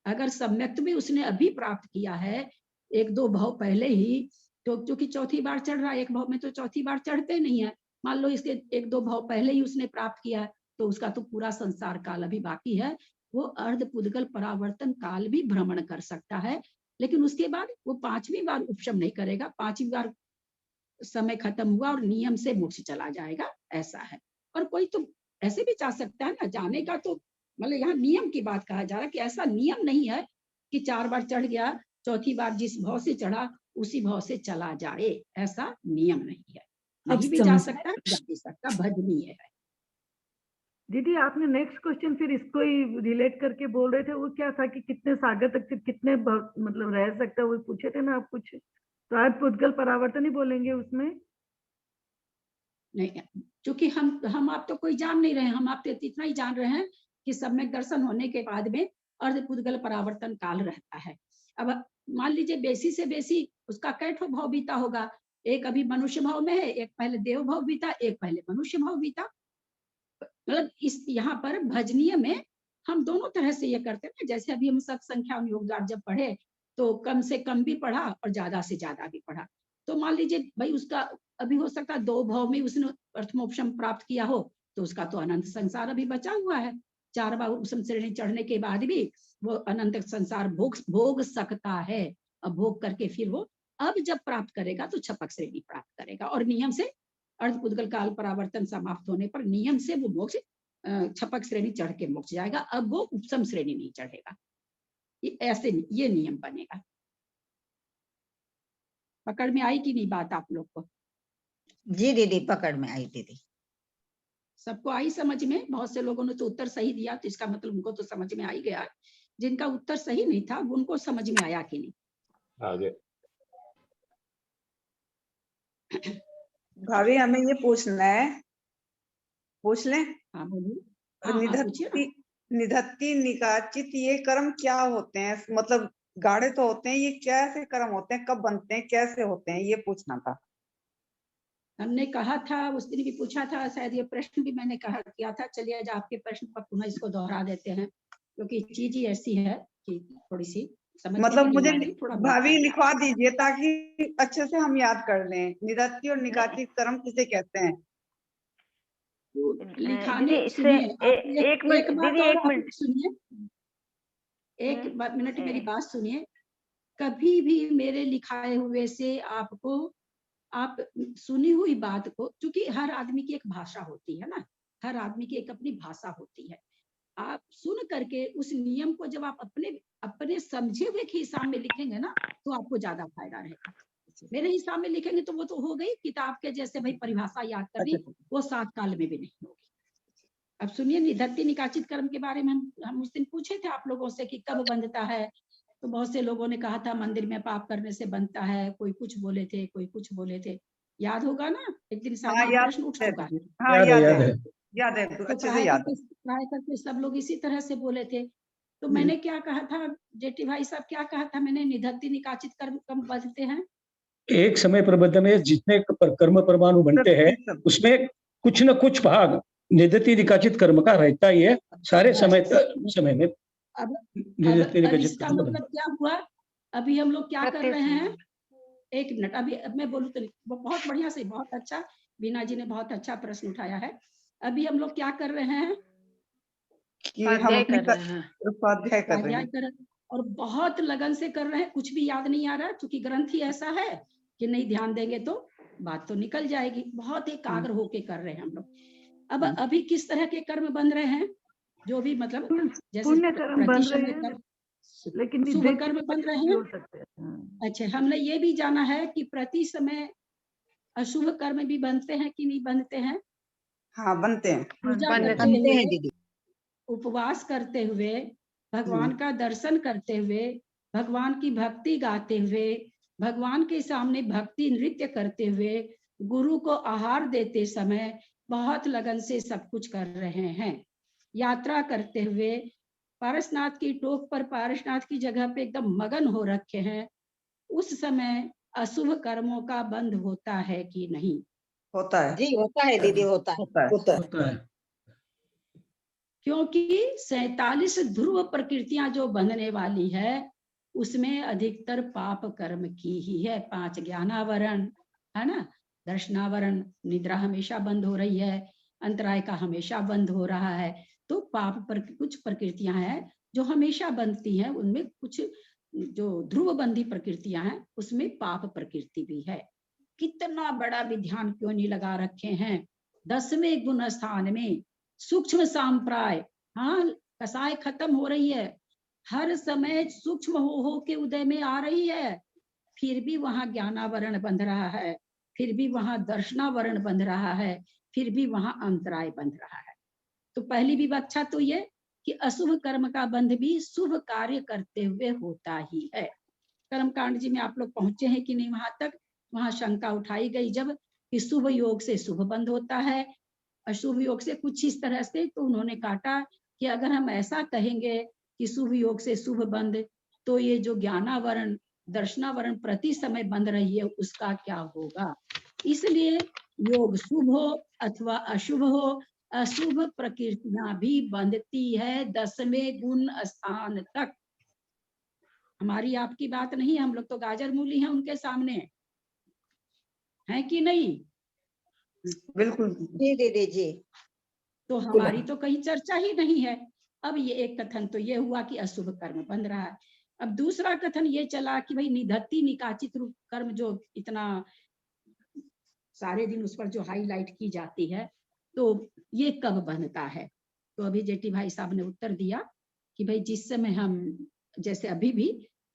अगर सम्यक्त भी उसने अभी प्राप्त किया है 1-2 भाव पहले ही, तो जो कि चौथी बार चढ़ रहा है, एक भाव में तो चौथी बार चढ़ते नहीं है, मान लो इसके 1-2 भाव पहले ही उसने प्राप्त किया है, तो उसका तो पूरा संसार काल अभी बाकी है, वो अर्ध पुद्गल परावर्तन काल भी भ्रमण कर सकता है, लेकिन उसके बाद वो 5वीं बार उपशम नहीं करेगा, 5वीं बार समय खत्म हुआ और नियम से मोक्ष चला जाएगा, ऐसा है। और कोई तो ऐसे भी जा सकता है ना, जाने का तो मतलब यहाँ नियम की बात कहा जा रहा है कि ऐसा नियम नहीं है कि 4 बार चढ़ गया, चौथी बार जिस भाव से चढ़ा उसी भाव से चला जाए, ऐसा नियम नहीं है। नहीं भी जा सकता है, जा भी सकता, भजनीय है। दीदी आपने नेक्स्ट क्वेश्चन फिर इसको ही रिलेट करके बोल रहे थे, वो क्या था कि कितने सागर तक कितने मतलब रह सकता है, वो पूछे थे ना आप कुछ, तो आप पुद्गल परावर्तन ही बोलेंगे उसमें? नहीं, क्योंकि हम आप तो कोई जान नहीं रहे, हम आप तो इतना ही जान रहे हैं कि सम्यक दर्शन होने के बाद में अर्ध पुद्गल परावर्तन काल रहता है। अब मान लीजिए बेसी से बेसी उसका कैठो भाव बीता होगा, एक अभी मनुष्य भाव में है, एक पहले देव भाव बीता, एक पहले मनुष्य भाव बीता। मतलब इस यहाँ पर भजनीय में हम दोनों तरह से ये करते हैं, जैसे अभी हम सत संख्या योग जब पढ़े तो कम से कम भी पढ़ा और ज्यादा से ज्यादा भी पढ़ा। तो मान लीजिए भाई उसका अभी हो सकता है 2 भाव में उसने प्रथमोपशम प्राप्त किया हो, तो उसका तो अनंत संसार अभी बचा हुआ है। 4 बार उपशम श्रेणी चढ़ने के बाद भी वो अनंत संसार भोग सकता है। अब भोग करके फिर वो अब जब प्राप्त करेगा तो छपक श्रेणी प्राप्त करेगा, और नियम से अर्ध पुद्गल काल परावर्तन समाप्त होने पर नियम से वो मोक्ष छपक श्रेणी चढ़ के मोक्ष जाएगा, अब वो उपशम श्रेणी नहीं चढ़ेगा। ऐसे ये नियम बनेगा। पकड़ में आई कि नहीं बात आप लोग को? जी दीदी, पकड़ में आई दीदी। सबको आई समझ में? बहुत से लोगों ने तो उत्तर सही दिया, तो इसका मतलब उनको तो समझ में आ ही गया। जिनका उत्तर सही नहीं था उनको समझ में आया कि नहीं? आगे भाभी हमें ये पूछना है, पूछ लें? हाँ बोलिए। निधत्ति निकाचित ये कर्म क्या होते हैं? मतलब गाढ़े तो होते हैं, ये कैसे कर्म होते हैं, कब बनते हैं, कैसे होते हैं, ये पूछना था। हमने कहा था उस दिन भी पूछा था, शायद ये प्रश्न भी मैंने कहा किया था। चलिए आज आपके प्रश्न पर पुनः इसको दोहरा देते हैं, क्योंकि चीज ही ऐसी है कि थोड़ी सी समझ मतलब मुझे थोड़ा भाभी लिखवा दीजिए ताकि अच्छे से हम याद कर लें। निधत्ति और निकाचित कर्म किसे कहते हैं? लिखाने सुनिए, एक मिनट दीदी, एक मिनट सुनिए, एक मिनट मेरी बात सुनिए। कभी भी मेरे लिखाए हुए से आपको, आप सुनी हुई बात को, क्योंकि हर आदमी की एक भाषा होती है ना, हर आदमी की एक अपनी भाषा होती है। आप सुन करके उस नियम को जब आप अपने समझे हुए के हिसाब में लिखेंगे ना, तो आपको ज्यादा फायदा रहेगा। मेरे हिसाब में लिखेंगे तो वो तो हो गई किताब के जैसे भाई परिभाषा याद करनी, वो 7 काल में भी नहीं होगी। अब सुनिए, निधत्ति निकाचित कर्म के बारे में हम उस दिन पूछे थे आप लोगों से कि कब बंधता है, तो बहुत से लोगों ने कहा था मंदिर में पाप करने से बनता है, कोई कुछ बोले थे, कोई कुछ बोले थे। याद होगा ना? एक दिन प्रश्न उठा होगा। हाँ, याद है, याद है, तो अच्छे से याद है। प्राय करके सब लोग इसी तरह से बोले थे। तो हम्म। मैंने क्या कहा था, जेठी भाई साहब क्या कहा था मैंने, निधत्ति निकाचित कर्म कम बजते हैं। एक समय प्रबंध में जितने कर्म परमाणु बनते हैं उसमें कुछ न कुछ भाग निधत्ति निकाचित कर्म का रहता ही है, सारे समय में अब निधत्ति निकाचित इसका कर्म मतलब क्या हुआ, अभी हम लोग क्या कर प्रत्येक रहे हैं, समय। एक मिनट, अभी अब मैं बोलूँ तो वो बहुत बढ़िया से, बहुत अच्छा, बीना जी ने बहुत अच्छा प्रश्न उठाया है। अभी हम लोग क्या कर रहे हैं, कि हम स्वाध्याय अपने कर रहे हैं। स्वाध्याय कर रहे स्वाध्याय हैं। कर, और बहुत लगन से कर रहे हैं, कुछ भी याद नहीं आ रहा, क्योंकि ग्रंथ ही ऐसा है कि नहीं ध्यान देंगे तो बात तो निकल जाएगी। बहुत एकाग्र होके कर रहे हैं हम लोग। अब अभी किस तरह के कर्म बन रहे हैं, जो भी मतलब जैसे पुण्य कर्म बन रहे प्रतिशत हैं, कर्म, लेकिन शुभ निधत्ति कर्म बन रहे भी हैं। हो सकते हैं। अच्छा, हमने ये भी जाना है कि प्रति समय अशुभ कर्म भी बनते हैं कि नहीं बनते हैं। हाँ, बनते हैं। पूजा बनते करते बनते हुए, हैं दीदी। उपवास करते हुए, भगवान का दर्शन करते हुए, भगवान की भक्ति गाते हुए, भगवान के सामने भक्ति नृत्य करते हुए, गुरु को आहार देते समय बहुत लगन से सब कुछ कर रहे हैं। यात्रा करते हुए पारसनाथ की टोक पर, पारसनाथ की जगह पे एकदम मगन हो रखे हैं, उस समय अशुभ कर्मों का बंध होता है कि नहीं। होता है। जी होता है दीदी, होता है। होता है। होता है। क्योंकि 47 ध्रुव प्रकृतियां जो बनने वाली है उसमें अधिकतर पाप कर्म की ही है। 5 ज्ञानावरण है ना, दर्शनावरण, निद्रा हमेशा बंद हो रही है, अंतराय का हमेशा बंद हो रहा है। तो पाप पर कुछ प्रकृतियां हैं जो हमेशा बनती हैं, उनमें कुछ जो ध्रुव बंधी प्रकृतियां हैं उसमें पाप प्रकृति भी है। कितना बड़ा भी ध्यान क्यों नहीं लगा रखे हैं, 10वें गुण स्थान में सूक्ष्म सांप्राय, हाँ कसाय खत्म हो रही है, हर समय सूक्ष्म हो के उदय में आ रही है, फिर भी वहां ज्ञानावरण बंध रहा है, फिर भी वहां दर्शनावरण बंध रहा है, फिर भी वहां अंतराय बंध रहा है। तो पहली भी अच्छा तो ये कि अशुभ कर्म का बंध भी शुभ कार्य करते हुए होता ही है। कर्मकांड जी में आप लोग पहुंचे हैं कि नहीं वहां तक, वहां शंका उठाई गई जब कि शुभ योग से शुभ बंध होता है, अशुभ योग से कुछ इस तरह से, तो उन्होंने काटा कि अगर हम ऐसा कहेंगे कि शुभ योग से शुभ बंध, तो ये जो ज्ञानावरण दर्शनावरण प्रति समय बंध रही है उसका क्या होगा। इसलिए योग शुभ हो अथवा अशुभ हो, अशुभ प्रकृतियां भी बंधती है 10वें गुण स्थान तक। हमारी आपकी बात नहीं, हम लोग तो गाजर मूली हैं उनके सामने, है कि नहीं। बिल्कुल जी दीदी जी। तो हमारी तो कहीं चर्चा ही नहीं है। अब ये एक कथन तो ये हुआ कि अशुभ कर्म बंध रहा है। अब दूसरा कथन ये चला कि भाई निधत्ति निकाचित रूप कर्म जो इतना सारे दिन उस पर जो हाईलाइट की जाती है, तो ये कब बनता है। तो अभी जेठी भाई साहब ने उत्तर दिया कि भाई जिस समय हम, जैसे अभी भी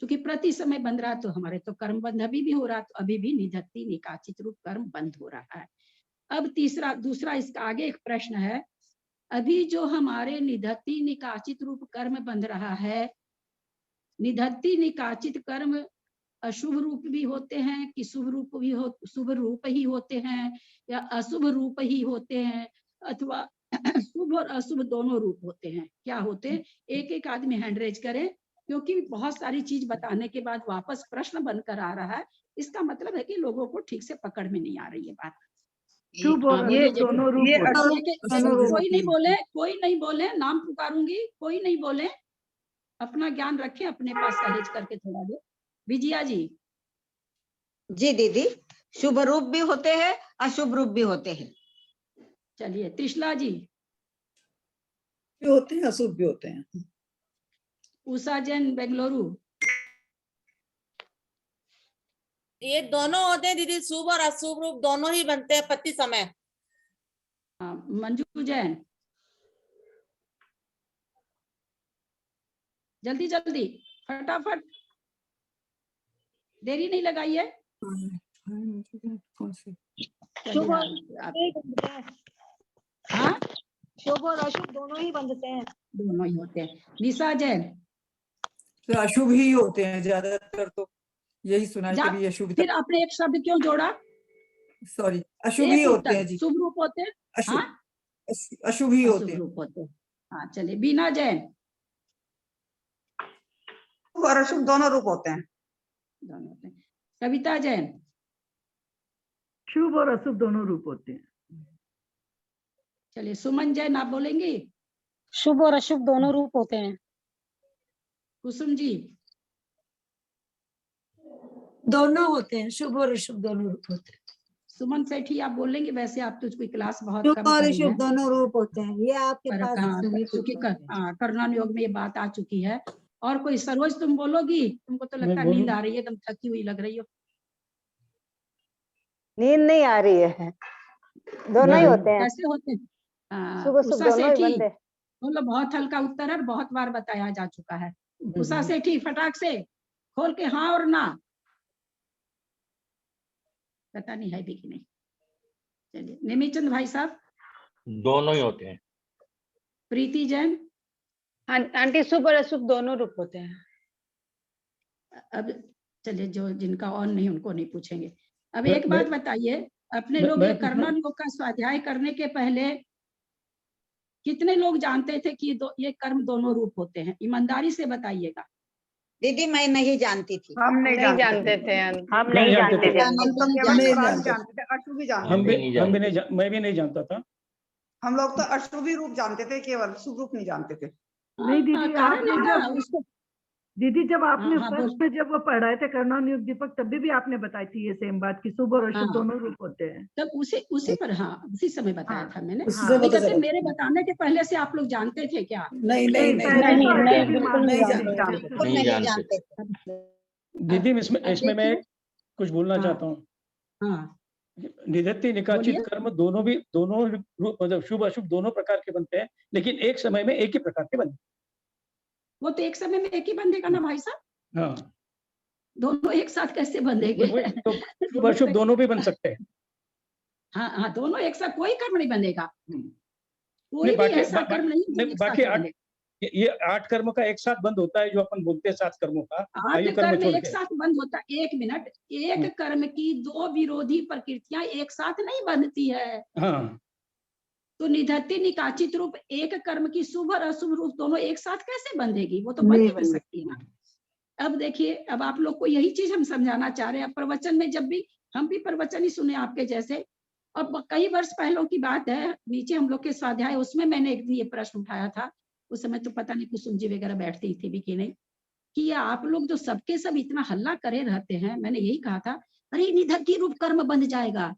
क्योंकि प्रति समय बंध रहा, तो हमारे तो कर्म बंध अभी भी हो रहा, तो अभी भी निधत्ति निकाचित रूप कर्म बंद हो रहा है। अब दूसरा इसका आगे एक प्रश्न है, अभी जो हमारे निधत्ति निकाचित रूप कर्म बंध रहा है, निधत्ति निकाचित कर्म अशुभ रूप भी होते हैं कि शुभ रूप ही होते हैं, या अशुभ रूप ही होते हैं, अथवा शुभ और अशुभ दोनों रूप होते हैं, क्या होते हैं। एक एक आदमी हैंड रेज करे, क्योंकि बहुत सारी चीज बताने के बाद वापस प्रश्न बनकर आ रहा है, इसका मतलब है कि लोगों को ठीक से पकड़ में नहीं आ रही है बात। शुभ और ये अशुभ दोनों रूप ये होते हैं। कोई नहीं बोले, नाम पुकारूंगी, कोई नहीं बोले, अपना ज्ञान रखें अपने पास सहेज करके थोड़ा देर। विजया जी। जी दीदी, शुभ रूप भी होते हैं, अशुभ रूप भी होते हैं। चलिए त्रिशला जी। भी होते हैं, अशुभ भी होते हैं। उषा जैन बेंगलुरु। ये दोनों होते हैं दीदी, शुभ और अशुभ रूप दोनों ही बनते हैं प्रति समय। मंजू जैन। जल्दी जल्दी फटाफट, देरी नहीं लगाइए। शुभ और हाँ, शुभ और अशुभ दोनों ही बंधते हैं। दोनों ही होते हैं। निशा जैन। तो अशुभ ही होते हैं ज्यादातर, तो यही सुना है कभी अशुभ। फिर आपने एक शब्द क्यों जोड़ा। सॉरी, अशुभ ही होते हैं जी। शुभ रूप होते हैं। अशुभ। हाँ? अशुभ ही अशुभ होते हैं। रूप होते हैं। हाँ चलिए, बीना जैन। शुभ और अशुभ दोनों रूप होते हैं। दोनों होते हैं। कविता जैन। शुभ और अशुभ दोनों रूप होते हैं। चलिए, सुमन जैन आप बोलेंगी। शुभ और अशुभ दोनों रूप होते हैं। कुसुम जी। दोनों होते हैं, शुभ और अशुभ दोनों रूप होते हैं। सुमन सेठी आप बोलेंगे। वैसे आप तो कोई क्लास बहुत शुभ कम और करी अशुभ है, दोनों रूप होते हैं, ये आपके पर पास हाँ, क्योंकि कर्णन योग में ये बात आ चुकी है। और कोई सरोज तुम बोलोगी? तुमको तो लगता है मैं नींद बोलूं? आ रही है, एकदम थकी हुई लग रही हो। नींद नहीं आ रही है, दोनों मैं ही बोलूं? होते हैं। कैसे होते हैं? शुभ अशुभ उषा दोनों ही सेठी बनते। बोलो। बहुत हल्का उत्तर है, बहुत बार बताया जा चुका है। उषा सेठी फटाक से खोल के हाँ और ना। पता नहीं है भी कि नहीं। चलिए, निमिचंद भाई साहब। दोनों ही होते हैं। प्रीति जैन। आंटी, शुभ और अशुभ दोनों रूप होते हैं। अब चलिए, जो जिनका ऑन नहीं उनको नहीं पूछेंगे। अब मैं- एक बात बताइए, अपने मैं- लोग मैं ये पूछूं? कर्णन योग का स्वाध्याय करने के पहले कितने लोग जानते थे कि ये कर्म दोनों रूप होते हैं? ईमानदारी से बताइएगा। दीदी मैं नहीं जानती थी। हम नहीं जानते थे। हम नहीं नहीं जानते जानते थे। थे। हम हम तो नहीं केवल नहीं पुराण जानते। जानते थे, अशुभ ही जानते हम थे। भी मैं भी नहीं जानता था। हम लोग तो अशुभ ही रूप जानते थे, केवल शुभ रूप नहीं जानते थे। नहीं दीदी, कारण आपने है ना जब उसको। दीदी जब आपने हाँ, फर्स्ट में जब वो पढ़ाए थे कर्णन योग दीपक, तभी भी आपने बताई थी ये सेम बात कि शुभ और अशुभ हाँ। दोनों रूप होते हैं। तब उसी पर, हाँ उसी समय बताया हाँ, था मैंने। उसी से नहीं पता कहते चला। मेरे बताने के पहले से आप लोग जानते थे क्या? नहीं नहीं नहीं पहले नहीं, तो नहीं, ऐसे भी बिल्कुल मानते नहीं थे। जानते। जानते थे। नहीं नहीं जानते। जानते। दीदी इसमें अब इसमें मैं देखिए। कुछ बोलना हाँ। चाहता हूँ। हाँ निधत्ति निकाचित बोलिए। कर्म दोनों रूप मतलब शुभ अशुभ दोनों प्रकार के बनते हैं, लेकिन एक समय में एक ही प्रकार के बनते वो तो एक समय में एक ही बंधेगा ना भाई साहब। हैं। हाँ, दोनों एक साथ कैसे बंधेंगे? वही तो शुभ अशुभ दोनों भी बन सकते हैं। हाँ हाँ, दोनों एक साथ कोई कर्म नहीं बंधेगा। कोई नहीं, भी बाकी ऐसा कर्म नहीं जो एक बाकी साथ 8 बंधे। ये 8 कर्म का एक साथ बंद होता है, जो अपन बोलते हैं 7 कर्मों का। 8 आयु कर्म कर्म छोड़ एक के। साथ बंद होता है। एक मिनट, एक कर्म की 2 विरोधी प्रकृतियां एक साथ नहीं बंधती है। हाँ, तो निधत्ति निकाचित रूप एक कर्म की शुभ और अशुभ रूप दोनों एक साथ कैसे बंधेगी? वो तो बंध ही नहीं सकती है ना। अब देखिए, अब आप लोग को यही चीज हम समझाना चाह रहे हैं। प्रवचन में जब भी हम भी प्रवचन ही सुने आपके जैसे, और कई वर्ष पहले की बात है, नीचे हम लोग के स्वाध्याय, उसमें मैंने एक दिन ये प्रश्न उठाया था। उस समय तो पता नहीं कुसुम जी वगैरह बैठती थी भी कि नहीं, कि ये आप लोग जो सबके सब इतना हल्ला करे रहते हैं। मैंने यही कहा था, अरे निधत्ति रूप कर्म बंध जाएगा।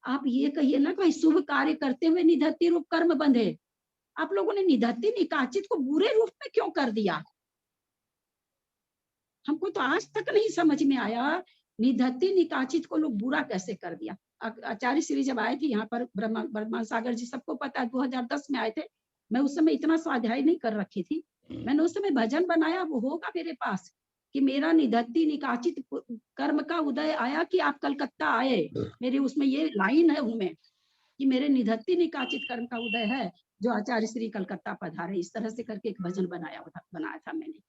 आप ये कहिए ना कि शुभ कार्य करते हुए निधत्ति रूप कर्म बंधे। आप लोगों ने निधत्ति निकाचित को बुरे रूप में क्यों कर दिया? हमको तो आज तक नहीं समझ में आया, निधत्ति निकाचित को लोग बुरा कैसे कर दिया। आचार्य श्री जब आए थे यहाँ पर, ब्रह्मा सागर जी सबको पता है, 2010 में आए थे। मैं उस समय इतना स्वाध्याय नहीं कर रखी थी। मैंने उस समय भजन बनाया, वो होगा मेरे पास, कि मेरा निधत्ति निकाचित कर्म का उदय आया कि आप कलकत्ता आए। मेरी उसमें ये लाइन है उनमें, कि मेरे निधत्ति निकाचित कर्म का उदय है जो आचार्य श्री कलकत्ता पधारे। इस तरह से करके एक भजन बनाया था मैंने।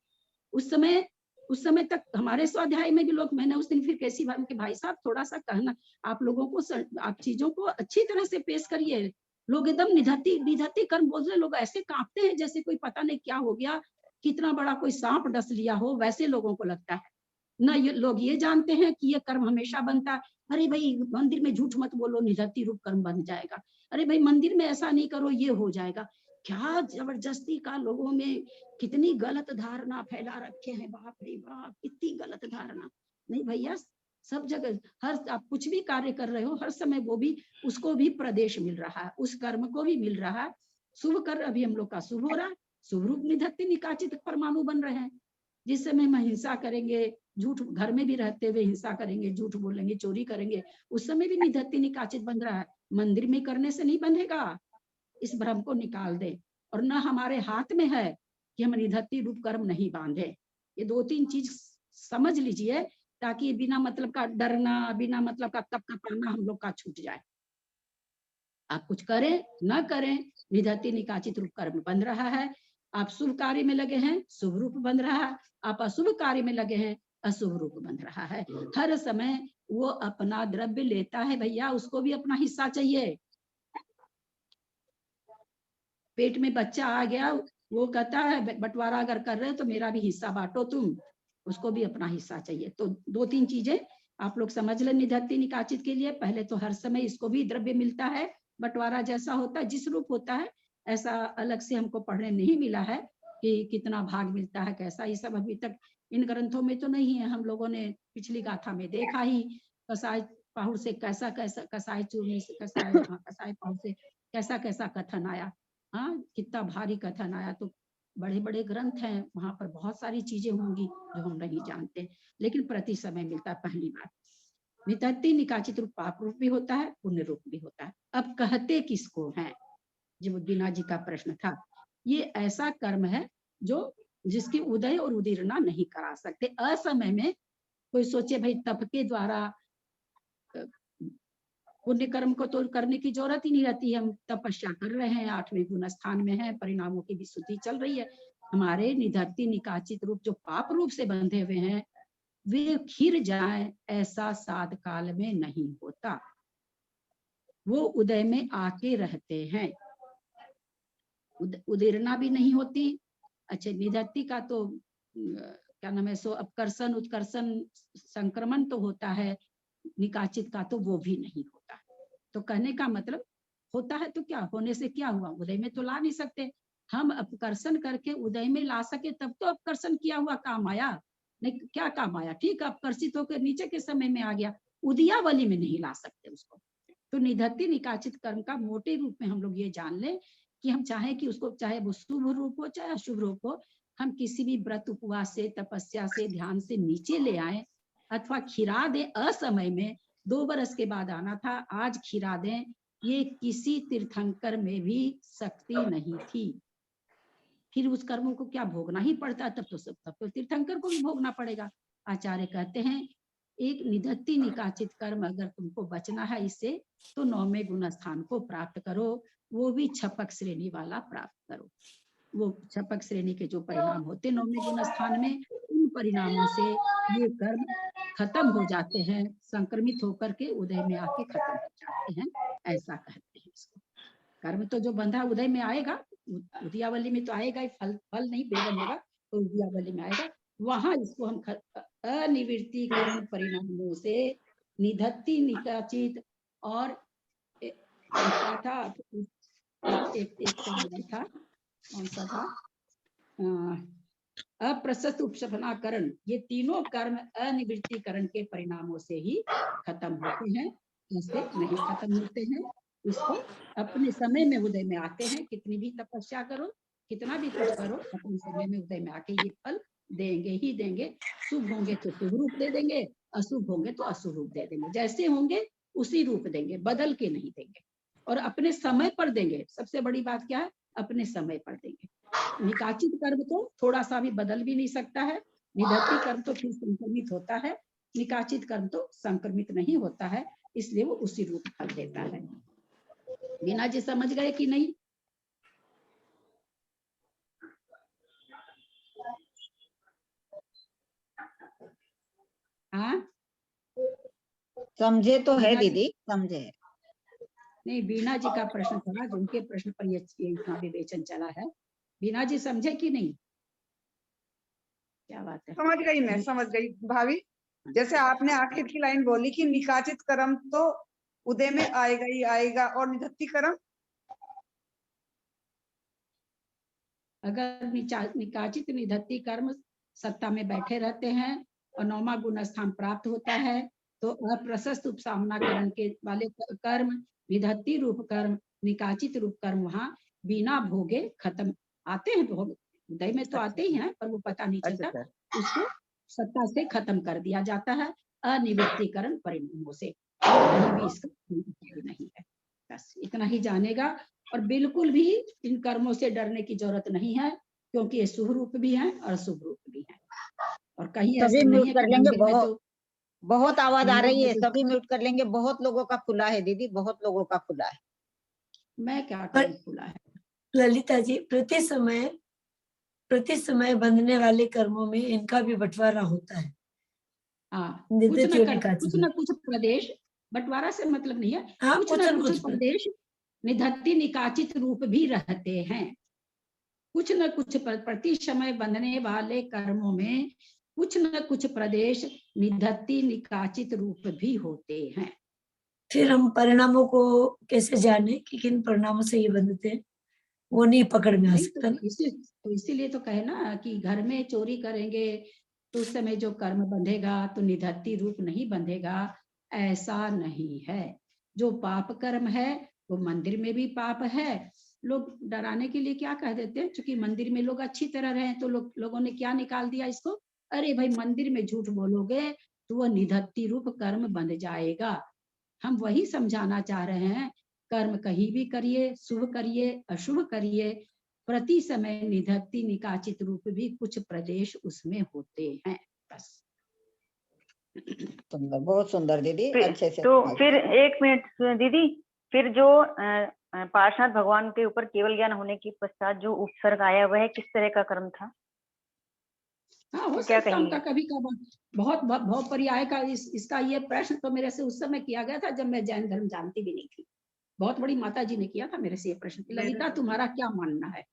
उस समय तक हमारे स्वाध्याय में भी लोग, मैंने उस दिन फिर कैसी बात कि भाई साहब थोड़ा सा कहना, आप लोगों को आप चीजों को अच्छी तरह से पेश करिए। लोग एकदम निधत्ति कर्म बोल रहे, लोग ऐसे कांपते हैं जैसे कोई पता नहीं क्या हो गया, कितना बड़ा कोई सांप डस लिया हो, वैसे लोगों को लगता है ना। ये लोग ये जानते हैं कि ये कर्म हमेशा बनता है। अरे भाई मंदिर में झूठ मत बोलो, निधत्ति रूप कर्म बन जाएगा। अरे भाई मंदिर में ऐसा नहीं करो, ये हो जाएगा। क्या जबरदस्ती का लोगों में कितनी गलत धारणा फैला रखे हैं। बाप रे बाप, कितनी गलत धारणा। नहीं भैया, सब जगह हर आप कुछ भी कार्य कर रहे हो, हर समय वो भी, उसको भी प्रदेश मिल रहा है, उस कर्म को भी मिल रहा है। शुभ कर अभी हम लोग का शुभ हो रहा है, शुभ रूप निधत्ति निकाचित परमाणु बन रहे हैं। जिस समय हम हिंसा करेंगे, झूठ, घर में भी रहते हुए हिंसा करेंगे, झूठ बोलेंगे, चोरी करेंगे, उस समय भी निधत्ति निकाचित बन रहा है। मंदिर में करने से नहीं बंधेगा। इस भ्रम को निकाल दे। और न हमारे हाथ में है कि हम निधत्ति रूप कर्म नहीं बांधे। ये 2-3 चीज समझ लीजिए, ताकि बिना मतलब का डरना, बिना मतलब का तप का पाना हम लोग का छूट जाए। आप कुछ करें न करें, निधत्ति निकाचित रूप कर्म बन रहा है। आप शुभ कार्य में लगे हैं, शुभ रूप बन रहा है। आप अशुभ कार्य में लगे हैं, अशुभ रूप बन रहा है। हर समय वो अपना द्रव्य लेता है भैया, उसको भी अपना हिस्सा चाहिए। पेट में बच्चा आ गया, वो कहता है बंटवारा अगर कर रहे हो तो मेरा भी हिस्सा बांटो तुम, उसको भी अपना हिस्सा चाहिए। तो 2-3 चीजें आप लोग समझ लें निधत्ती निकाचित के लिए। पहले तो हर समय इसको भी द्रव्य मिलता है, बंटवारा जैसा होता है, जिस रूप होता है, ऐसा अलग से हमको पढ़ने नहीं मिला है कि कितना भाग मिलता है कैसा, ये सब अभी तक इन ग्रंथों में तो नहीं है। हम लोगों ने पिछली गाथा में देखा ही, कसाई पाहुर से कैसा कैसा, कसाई चूरनी से कसाई, कसाई पाहुर से कैसा कैसा कथन आया, हाँ कितना भारी कथन आया। तो बड़े बड़े ग्रंथ हैं, वहां पर बहुत सारी चीजें होंगी जो हम नहीं जानते, लेकिन प्रति समय मिलता है। पहली बात, निधत्ती निकाचित रूप पाप रूप भी होता है, पुण्य रूप भी होता है। अब कहते किसको हैं, जो बीना जी का प्रश्न था, ये ऐसा कर्म है जो जिसकी उदय और उदीरना नहीं करा सकते। असमय में कोई सोचे भाई तप के द्वारा पुण्य कर्म को तो करने की जरूरत ही नहीं रहती, हम तपस्या कर रहे हैं, 8वें गुण स्थान में है, परिणामों की विशुद्धि चल रही है। हमारे निधत्ती निकाचित रूप जो पाप रूप से बंधे हुए हैं, वे खिर जाए ऐसा साध काल में नहीं होता, वो उदय में आके रहते हैं, उदीरना भी नहीं होती। अच्छा, निधत्ती का तो क्या नाम है, सो अपकर्षण उत्कर्षण संक्रमण तो होता है, निकाचित का तो वो भी नहीं होता। तो कहने का मतलब, होता है तो क्या, होने से क्या हुआ, उदय में तो ला नहीं सकते। हम अपकर्षण करके उदय में ला सके तब तो अपकर्षण किया हुआ काम आया, नहीं क्या काम आया, ठीक अपकर्षित होकर नीचे के समय में आ गया, उदयावली में नहीं ला सकते उसको। तो निधत्ती निकाचित कर्म का मोटे रूप में हम लोग ये जान लें कि हम चाहे कि उसको, चाहे वो शुभ रूप हो चाहे अशुभ रूप हो, हम किसी भी व्रत उपवास से, तपस्या से, ध्यान से नीचे ले आए, अथवा खिरा दे असमय में, 2 बरस के बाद आना था, आज खिरा दें, ये किसी तीर्थंकर में भी शक्ति नहीं थी। फिर उस कर्मों को क्या भोगना ही पड़ता, तब तो तीर्थंकर को भी भोगना पड़ेगा। आचार्य कहते हैं एक निधत्ती निकाचित कर्म अगर तुमको बचना है इससे, तो 9वें गुण स्थान को प्राप्त करो, वो भी छपक श्रेणी वाला प्राप्त करो। वो छपक श्रेणी के जो परिणाम होते 9वें गुण स्थान में, उन परिणामों से ये कर्म खत्म हो जाते हैं, संक्रमित होकर के उदय में आके खत्म हो जाते हैं, ऐसा कहते हैं इसको। कर्म तो जो बंधा उदय में आएगा, उदयावली में तो आएगा ही, फल नहीं बनेगा, तो उदयावली में आएगा, वहां इसको हम अनिवृत्तिकरण परिणामों से निधत्ती निकाचित और क्या था, एक था कौन सा था, अप्रशस्त उपशमनाकरण, ये तीनों कर्म अनिवृत्तिकरण के परिणामों से ही खत्म होते हैं, ऐसे नहीं खत्म होते हैं। इसको अपने समय में उदय में आते हैं, कितनी भी तपस्या करो, कितना भी कुछ करो, अपने समय में उदय में आके ये फल देंगे ही देंगे। शुभ होंगे तो शुभ रूप दे देंगे, अशुभ होंगे तो अशुभ रूप दे देंगे, जैसे होंगे उसी रूप देंगे, बदल के नहीं देंगे, और अपने समय पर देंगे। सबसे बड़ी बात क्या है, अपने समय पर देंगे। निकाचित कर्म तो थोड़ा सा भी बदल भी नहीं सकता है, निधत्ती कर्म तो फिर संक्रमित होता है, निकाचित कर्म तो संक्रमित नहीं होता है, इसलिए वो उसी रूप फल देता है। बीना जी समझ गए कि नहीं? हाँ समझे तो है दीदी, समझे। नहीं, बीना जी का प्रश्न था, जिनके प्रश्न पर ये इतना विवेचन चला है। बीना जी समझे कि नहीं? क्या बात है, समझ गई, मैं समझ गई भाभी। जैसे आपने आखिर की लाइन बोली कि निकाचित कर्म तो उदय में आएगा ही आएगा, और निधत्ती कर्म अगर निकाचित निधत्ती कर्म सत्ता में बैठे रहते हैं और 9वां गुण स्थान प्राप्त होता है, तो अप्रशस्त उपसामनाकरण के वाले कर्म, निधत्ती रूप कर्म, निकाचित रूप कर्म वहां बिना भोगे खत्म आते हैं। भोग उदय में तो आते ही हैं, पर वो पता नहीं चलता, उसको सत्ता से खत्म कर दिया जाता है अनिवृत्तिकरण परिणामों से। कहीं भी इसका नहीं है, बस इतना ही जानेगा। और बिल्कुल भी इन कर्मों से डरने की जरूरत नहीं है, क्योंकि ये शुभ रूप भी है और अशुभ रूप भी है। और कहीं ऐसा नहीं है कर लेंगे, बहुत तो आवाज आ रही है, सभी म्यूट कर लेंगे। बहुत लोगों का खुला है दीदी, बहुत लोगों का खुला है। मैं क्या करूं, खुला है। ललिता जी, प्रति समय बंधने वाले कर्मों में इनका भी बंटवारा होता है। हाँ, कुछ न कुछ प्रदेश, बंटवारा से मतलब नहीं है, हाँ, कुछ न कुछ प्रदेश निधत्ति निकाचित रूप भी रहते हैं। कुछ न कुछ प्रति समय बंधने वाले कर्मों में कुछ न कुछ प्रदेश निधत्ति निकाचित रूप भी होते हैं। फिर हम परिणामों को कैसे जाने कि किन परिणामों से ये बंधते हैं? वो नहीं पकड़ में आ नहीं सकता ना। तो इसीलिए तो कहे ना कि घर में चोरी करेंगे तो उस समय जो कर्म बंधेगा तो निधत्ति रूप नहीं बंधेगा, ऐसा नहीं है। जो पाप कर्म है वो मंदिर में भी पाप है। लोग डराने के लिए क्या कह देते हैं, क्योंकि मंदिर में लोग अच्छी तरह रहे तो लोगों ने क्या निकाल दिया इसको, अरे भाई मंदिर में झूठ बोलोगे तो वह निधत्ति रूप कर्म बंध जाएगा। हम वही समझाना चाह रहे हैं, कर्म कहीं भी करिए, शुभ करिए अशुभ करिए, प्रति समय निधत्ति निकाचित रूप भी कुछ प्रदेश उसमें होते हैं। बस। सुंदर, बहुत सुंदर दीदी, अच्छे से। तो फिर एक मिनट दीदी, फिर जो पार्श्वनाथ भगवान के ऊपर केवल ज्ञान होने के पश्चात जो उपसर्ग आया वह किस तरह का कर्म था? हाँ, हो क्या सकता उनका कहेंगे? कभी कभार बहुत बहुत पर्याय का इसका ये प्रश्न तो मेरे से उस समय किया गया था जब मैं जैन धर्म जानती भी नहीं थी। बहुत बड़ी माता जी ने किया था मेरे से ये प्रश्न, ललिता तुम्हारा क्या मानना है।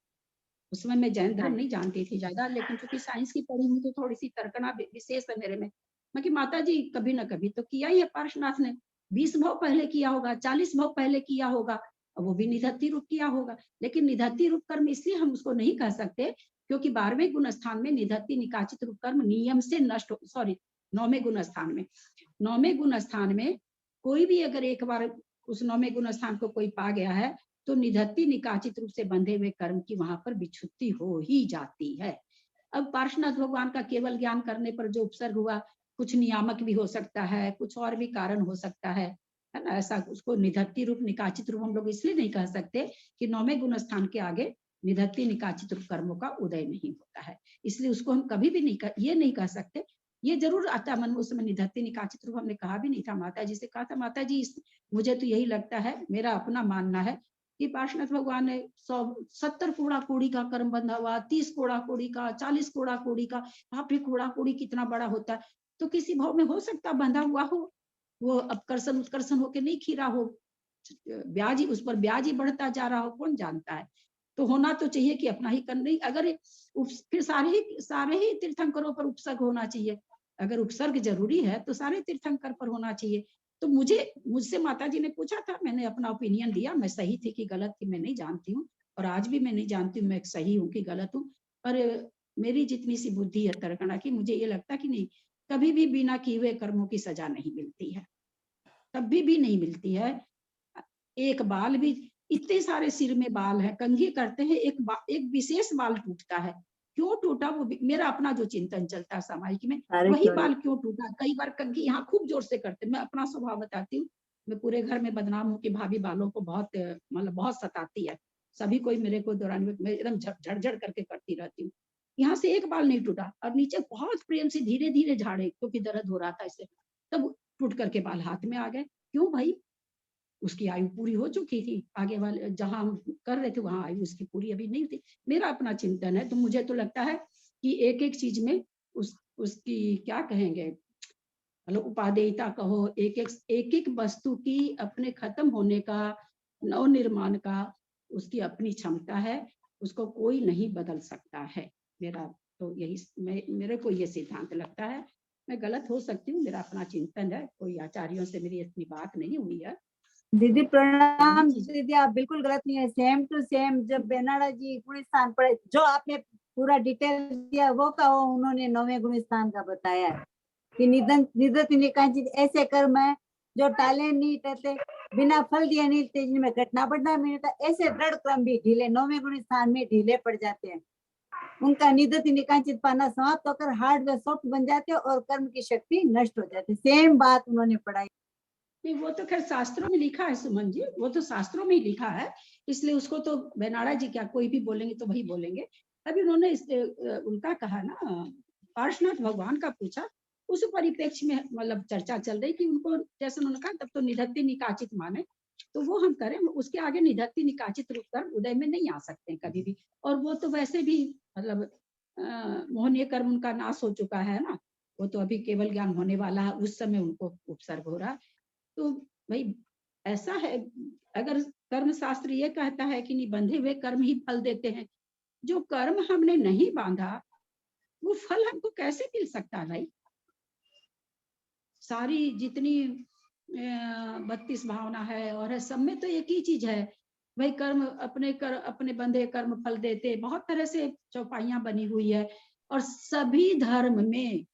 उस समय मैं जैन धर्म नहीं जानती थी ज्यादा, लेकिन चूंकि साइंस की पढ़ी हुई तो थोड़ी सी तर्कना विशेष है मेरे में। मैं कि माता जी कभी ना कभी तो किया ही है पार्श्वनाथ ने, 20 भाव पहले किया होगा, 40 भाव पहले किया होगा, वो भी निधत्ति रूप किया होगा। लेकिन निधत्ति रूप कर्म इसलिए हम उसको नहीं कह सकते क्योंकि 12वें गुण स्थान में निधत्ति निकाचित रूप कर्म नियम से नष्ट, सॉरी 9वें गुण स्थान में, 9वें गुण स्थान में कोई भी अगर एक बार उस 9वें गुण स्थान को कोई पा गया है तो निधत्ति निकाचित रूप से बंधे हुए कर्म की वहां पर विच्छुत्ति हो ही जाती है। अब पार्श्वनाथ भगवान का केवल ज्ञान करने पर जो उपसर्ग हुआ, कुछ नियामक भी हो सकता है, कुछ और भी कारण हो सकता है ना। ऐसा उसको निधत्ति रूप निकाचित रूप हम लोग इसलिए नहीं कह सकते कि 9वें गुण स्थान के आगे निधत्ति निकाचित रूप कर्मों का उदय नहीं होता है, इसलिए उसको हम कभी भी ये नहीं कह सकते। ये जरूर आता मन में, उस समय निधत्ति निकाचित रूप हमने कहा भी नहीं था। माता जी से कहा था, माता जी मुझे तो यही लगता है, मेरा अपना मानना है कि पार्श्वनाथ भगवान ने 70 कोड़ा कोड़ी का कर्म बंधा हुआ, 30 कोड़ा कोड़ी का, 40 कोड़ा कोड़ी का। वहां पे कोड़ा कोड़ी कितना बड़ा होता है, तो किसी भाव में हो सकता बंधा हुआ हो, वो अपकर्षण उत्कर्षण होके नहीं खीरा हो, ब्याज ही उस पर ब्याज ही बढ़ता जा रहा हो, कौन जानता है। तो होना तो चाहिए कि अपना ही कर्म नहीं, अगर फिर सारे ही तीर्थंकरों पर उपसर्ग होना चाहिए। अगर उपसर्ग जरूरी है तो सारे तीर्थंकर पर होना चाहिए। तो मुझसे माता जी ने पूछा था, मैंने अपना ओपिनियन दिया, मैं सही थी कि गलत थी मैं नहीं जानती हूँ, और आज भी मैं नहीं जानती हूँ मैं सही हूँ कि गलत हूँ। पर मेरी जितनी सी बुद्धि है तर्कणा की, मुझे ये लगता कि नहीं, कभी भी बिना किए हुए कर्मों की सजा नहीं मिलती है, कभी भी नहीं मिलती है। एक बाल भी, इतने सारे सिर में बाल है, कंघी करते हैं, एक विशेष बाल टूटता है, क्यों टूटा वो मेरा अपना जो चिंतन चलता है सामाजिक में, वही बाल क्यों टूटा। कई बार कंघी यहाँ खूब जोर से करते, मैं अपना स्वभाव बताती हूँ, मैं पूरे घर में बदनाम हूँ कि भाभी बालों को बहुत मतलब बहुत सताती है, सभी कोई मेरे को दौरान मैं एकदम झड़झड़ करके करती रहती हूँ। यहाँ से एक बाल नहीं टूटा, और नीचे बहुत प्रेम से धीरे धीरे झाड़े क्योंकि दर्द हो रहा था इसे, तब टूट करके बाल हाथ में आ गए। क्यों भाई, उसकी आयु पूरी हो चुकी थी, आगे वाले जहां हम कर रहे थे वहां आयु उसकी पूरी अभी नहीं थी। मेरा अपना चिंतन है, तो मुझे तो लगता है कि एक एक चीज में उसकी क्या कहेंगे, मतलब उपादेयता कहो, एक एक वस्तु की अपने खत्म होने का, नव निर्माण का उसकी अपनी क्षमता है, उसको कोई नहीं बदल सकता है। मेरा तो यही, मेरे को ये सिद्धांत लगता है। मैं गलत हो सकती हूँ, मेरा अपना चिंतन है, कोई आचार्यों से मेरी इतनी बात नहीं हुई है। दीदी प्रणाम। दीदी आप बिल्कुल गलत नहीं है, सेम टू सेम। जब बेनाड़ा जी गुण स्थान पढ़े, जो आपने पूरा डिटेल दिया वो का वो उन्होंने 9वें गुण स्थान का बताया है कि निधत्ति निकाचित ऐसे कर्म है जो टाले नहीं टहते, बिना फल दिए नहीं तेज में घटना बढ़ना मिलता, ऐसे दृढ़ क्रम भी ढीले 9वें गुण स्थान में ढीले पड़ जाते हैं। उनका निधत्ति निकाचित पाना समाप्त होकर हार्ड व सॉफ्ट बन जाते हैं और कर्म की शक्ति नष्ट हो जाती है। सेम बात उन्होंने पढ़ाई। नहीं, वो तो खैर शास्त्रों में लिखा है सुमन जी, वो तो शास्त्रों में ही लिखा है, इसलिए उसको तो बेनाड़ा जी क्या कोई भी बोलेंगे तो वही बोलेंगे। अभी उन्होंने उनका कहा ना, पार्श्वनाथ भगवान का पूछा, उस परिप्रेक्ष्य में मतलब चर्चा चल रही कि उनको जैसे उन्होंने कहा तब तो निधत्ति निकाचित माने, तो वो हम करें, उसके आगे निधत्ति निकाचित रूप कर उदय में नहीं आ सकते कभी भी। और वो तो वैसे भी मतलब मोहनीय कर्म उनका नाश हो चुका है ना, वो तो अभी केवल ज्ञान होने वाला है, उस समय उनको उपसर्ग हो रहा है। तो भाई ऐसा है, अगर कर्म शास्त्र ये कहता है कि निबंधे हुए कर्म ही फल देते हैं। जो कर्म हमने नहीं बांधा वो फल हमको कैसे मिल सकता है भाई? सारी जितनी 32 भावना है और है, सब में तो एक ही चीज है भाई, कर्म अपने बंधे कर्म फल देते। बहुत तरह से चौपाइयां बनी हुई है और सभी धर्म में,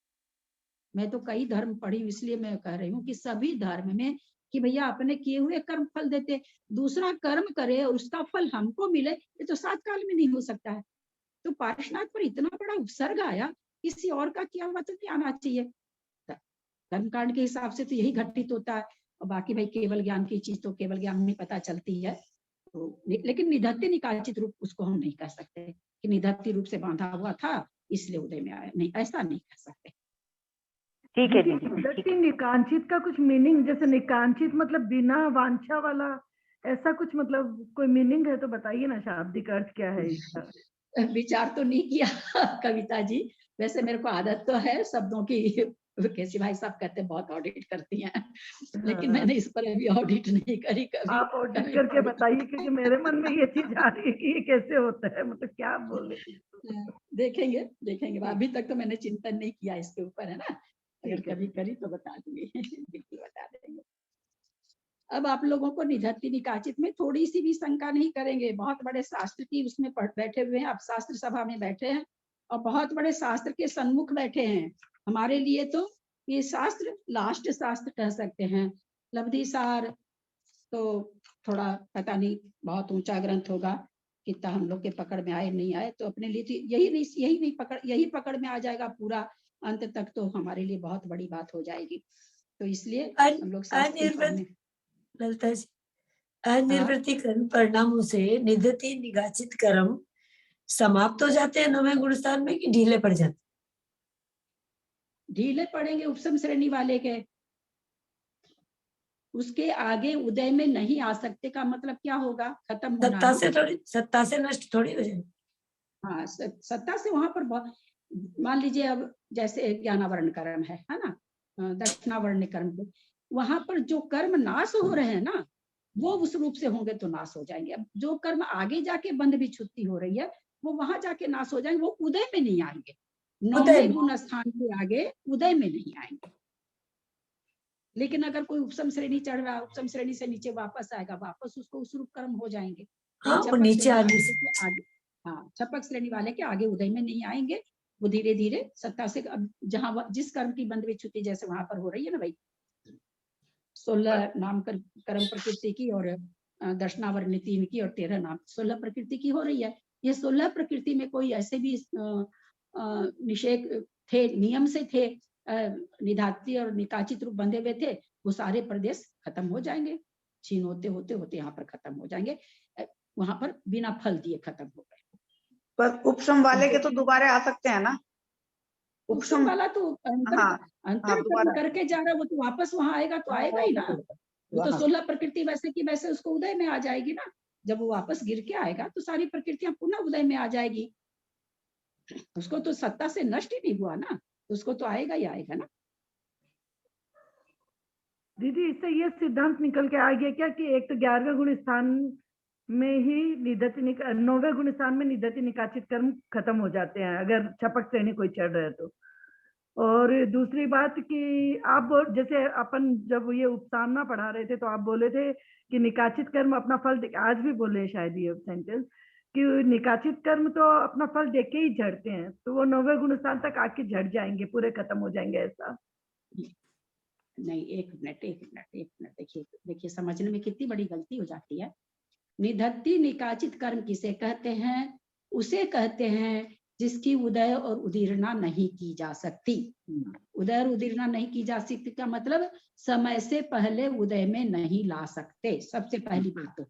मैं तो कई धर्म पढ़ी इसलिए मैं कह रही हूँ कि सभी धर्म में कि भैया अपने किए हुए कर्म फल देते, दूसरा कर्म करे और उसका फल हमको मिले, ये तो सात काल में नहीं हो सकता है। तो पार्श्वनाथ पर इतना बड़ा उपसर्ग आया, किसी और का किया हुआ तो नहीं आना चाहिए। कर्मकांड के हिसाब से तो यही घटित होता है, और बाकी भाई केवल ज्ञान की चीज तो केवल ज्ञान में पता चलती है। तो लेकिन निधत्ति निकाचित रूप उसको हम नहीं कह सकते कि निधत्ति रूप से बांधा हुआ था इसलिए उदय में आया, नहीं, ऐसा नहीं कह सकते। ठीक है दीदी। निकांचित का कुछ मीनिंग, जैसे निकांचित मतलब बिना वांछा वाला, ऐसा कुछ मतलब कोई मीनिंग है तो बताइए ना, शाब्दिक अर्थ क्या है इसका? विचार तो नहीं किया कविता जी, वैसे मेरे को आदत तो है शब्दों की, केसी भाई साहब कहते हैं बहुत ऑडिट करती हैं, लेकिन मैंने इस पर अभी ऑडिट नहीं करी कभी। आप ऑडिट करके बताइए, क्योंकि मेरे मन में ये चीज आ रही है कि ये कैसे होता है, मतलब क्या बोले। देखेंगे देखेंगे, अभी तक तो मैंने चिंतन नहीं किया इसके ऊपर, है ना, अगर कभी करी तो बता दूंगी बिल्कुल बता देंगे। अब आप लोगों को निधत्ति निकाचित में थोड़ी सी भी शंका नहीं करेंगे, बहुत बड़े शास्त्र की उसमें बैठे हुए हैं, आप शास्त्र सभा में बैठे हैं और बहुत बड़े शास्त्र के सन्मुख बैठे हैं। हमारे लिए तो ये शास्त्र लास्ट शास्त्र कह सकते हैं। लब्धि सार तो थोड़ा पता नहीं, बहुत ऊंचा ग्रंथ होगा, कितना हम लोग के पकड़ में आए नहीं आए, तो अपने लिए तो यही पकड़ में आ जाएगा पूरा अंत तक, तो हमारे लिए बहुत बड़ी बात हो जाएगी। तो इसलिए हम लोग ललिता जी, अनिर्वृत्ति कर्म परिणामों से निधत्ति निगाचित कर्म समाप्त हो जाते हैं 9वें गुणस्थान में कि ढीले पड़ जाते? ढीले पड़ेंगे उपसम श्रेणी वाले के, उसके आगे उदय में नहीं आ सकते का मतलब क्या होगा? खत्म होना। सत्ता से नष्ट थोड़ी हो जाए। हाँ, सत्ता से वहां पर मान लीजिए अब जैसे ज्ञानावरण कर्म है ना, दक्षिणावर्ण कर्म, वहां पर जो कर्म नाश हो रहे हैं ना, वो उस रूप से होंगे तो नाश हो जाएंगे। अब जो कर्म आगे जाके बंध विच्छुत्ति हो रही है वो वहां जाके नाश हो जाएंगे, वो उदय में नहीं आएंगे, 9वें गुण स्थान के आगे उदय में नहीं आएंगे। लेकिन अगर कोई उपसम श्रेणी चढ़ रहा है, उपसम श्रेणी से नीचे वापस आएगा, वापस उसको उस रूप कर्म हो जाएंगे। हाँ, वो नीचे आगे हाँ, छपक श्रेणी वाले के आगे उदय में नहीं आएंगे, वो धीरे धीरे सत्ता से, अब जहां जिस कर्म की बंध विच्छुत्ति जैसे वहां पर हो रही है ना भाई, 16 नाम कर्म प्रकृति की और दर्शनावरण 3 की और 13 नाम 16 प्रकृति की हो रही है। ये 16 प्रकृति में कोई ऐसे भी निषेध थे, नियम से थे, निधात्ति और निकाचित रूप बंधे हुए थे, वो सारे प्रदेश खत्म हो जाएंगे, छीन होते होते होते यहाँ पर खत्म हो जाएंगे, वहां पर बिना फल दिए खत्म हो गए। पर उपसम वाले के तो दोबारा आ सकते हैं ना? उपसम वाला तो अंतर कर्म करके जा रहा है, वो तो वापस वहां आएगा तो आएगा ही ना। वो तो 16 प्रकृति वैसे की वैसे उसको उदय में आ जाएगी ना, जब वो वापस गिर के आएगा तो सारी प्रकृतियां पुनः उदय में आ जाएगी। उसको तो सत्ता से नष्ट ही नहीं हुआ ना, उसको तो आएगा ही आएगा ना। दीदी, इससे ये सिद्धांत निकल के आ गया क्या कि एक तो 11वें गुण स्थान में ही निधत्ति 9वें गुण स्थान में निधत्ति निकाचित कर्म खत्म हो जाते हैं अगर छपक श्रेणी कोई चढ़ रहा है तो। और दूसरी बात कि आप जैसे अपन जब ये उपसामना पढ़ा रहे थे तो आप बोले थे कि निकाचित कर्म अपना फल, आज भी बोले हैं शायद ये सेंटेंस, कि निकाचित कर्म तो अपना फल देख के ही झड़ते हैं, तो वो 9वें गुण स्थान तक आके झड़ जाएंगे, पूरे खत्म हो जाएंगे, ऐसा नहीं। एक मिनट देखिए समझने में कितनी बड़ी गलती हो जाती है। निधत्ति निकाचित कर्म किसे कहते हैं? उसे कहते हैं जिसकी उदय और उदीर्णा नहीं की जा सकती। उदय और उदीर्णा नहीं की जा सकती का मतलब समय से पहले उदय में नहीं ला सकते, सबसे पहली बात तो।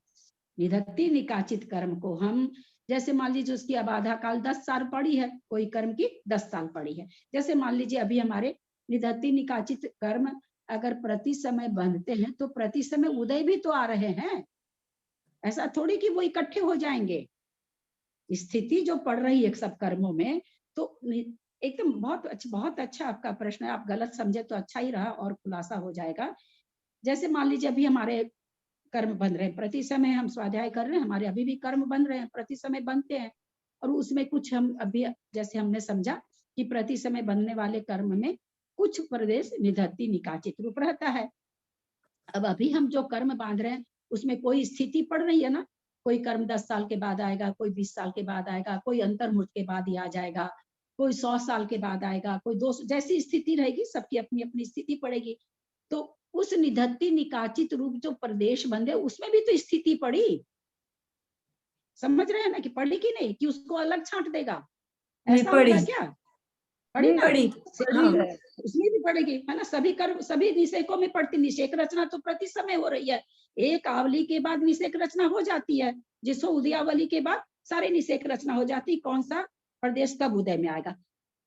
निधत्ति निकाचित कर्म को हम, जैसे मान लीजिए उसकी अबाधा काल 10 साल पड़ी है, कोई कर्म की 10 साल पड़ी है, जैसे मान लीजिए अभी हमारे निधत्ति निकाचित कर्म अगर प्रति समय बंधते हैं तो प्रति समय उदय भी तो आ रहे हैं, ऐसा थोड़ी कि वो इकट्ठे हो जाएंगे। स्थिति जो पड़ रही है सब कर्मों में, तो एकदम बहुत अच्छा आपका प्रश्न है। आप गलत समझे तो अच्छा ही रहा और खुलासा हो जाएगा। जैसे मान लीजिए अभी हमारे कर्म बन रहे हैं, प्रति समय हम स्वाध्याय कर रहे हैं, हमारे अभी भी कर्म बन रहे हैं, प्रति समय बनते हैं। और उसमें कुछ हम अभी जैसे हमने समझा कि प्रति समय बनने वाले कर्म में कुछ प्रदेश निधत्ति निकाचित रूप रहता है। अब अभी हम जो कर्म बांध रहे हैं उसमें कोई स्थिति पड़ रही है ना, कोई कर्म 10 साल के बाद आएगा, कोई 20 साल के बाद आएगा, कोई अंतर्मुख के बाद ही आ जाएगा, कोई 100 साल के बाद आएगा, कोई 200, जैसी स्थिति रहेगी सबकी अपनी अपनी स्थिति पड़ेगी। तो उस निधत्ति निकाचित रूप जो प्रदेश बंधे उसमें भी तो स्थिति पड़ी, समझ रहे हैं ना कि पड़ी कि नहीं, कि उसको अलग छांट देगा, ऐसा होगा क्या? पड़ी ना? हाँ, उसमें भी पड़ेगी, है ना। सभी कर्म सभी निषेकों में पड़ती, निषेक रचना तो प्रति समय हो रही है, एक आवली के बाद निषेक रचना हो जाती है, जिसको उदयावली के बाद सारी निषेक रचना हो जाती, कौन सा प्रदेश कब उदय में आएगा।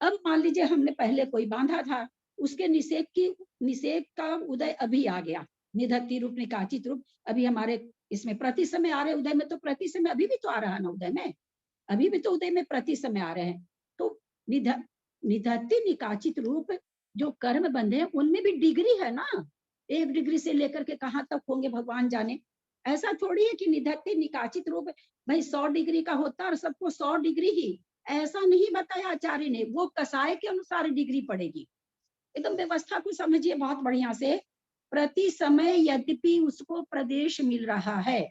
अब मान लीजिए हमने पहले कोई बांधा था, उसके निषेक का उदय अभी आ गया, निधत्ति रूप निकाचित रूप अभी हमारे इसमें प्रति समय आ रहे उदय में, तो प्रति समय अभी भी तो आ रहा है ना उदय में, अभी भी तो उदय में प्रति समय आ रहे हैं। तो निधत्ति निकाचित रूप जो कर्म बंधे हैं उनमें भी डिग्री है ना, 1 डिग्री से लेकर के कहाँ तक होंगे भगवान जाने। ऐसा थोड़ी है कि निधत्ति निकाचित रूप भाई 100 डिग्री का होता है और सबको 100 डिग्री ही, ऐसा नहीं बताया आचार्य ने, वो कसाय के अनुसार डिग्री पड़ेगी। एकदम व्यवस्था को समझिए बहुत बढ़िया से। प्रति समय यद्यपि उसको प्रदेश मिल रहा है,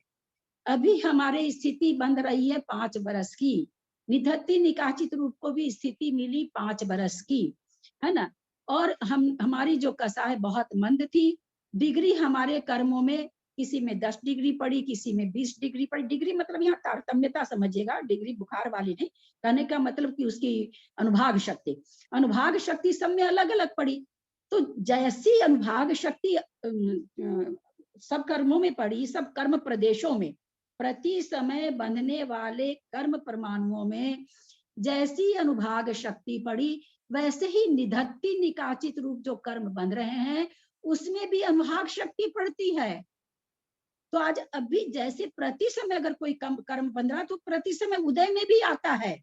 अभी हमारे स्थिति बन रही है 5 बरस की, निधत्ति निकाचित रूप को भी स्थिति मिली 5 बरस की, है ना। और हमारी जो कसाय बहुत मंद थी, डिग्री हमारे कर्मों में किसी में 10 डिग्री पड़ी, किसी में 20 डिग्री पड़ी। डिग्री मतलब यहाँ तारतम्यता समझिएगा, डिग्री बुखार वाली नहीं, कहने का मतलब कि उसकी अनुभाग शक्ति सब में अलग अलग पड़ी। तो जैसी अनुभाग शक्ति सब कर्मों में पड़ी, सब कर्म प्रदेशों में, प्रति समय बंधने वाले कर्म परमाणुओं में जैसी अनुभाग शक्ति पड़ी, वैसे ही निधत्ति निकाचित रूप जो कर्म बन रहे हैं उसमें भी अनुभाग शक्ति पड़ती है। तो आज अभी जैसे प्रति समय अगर कोई कर्म बन रहा तो प्रति समय उदय में भी आता है।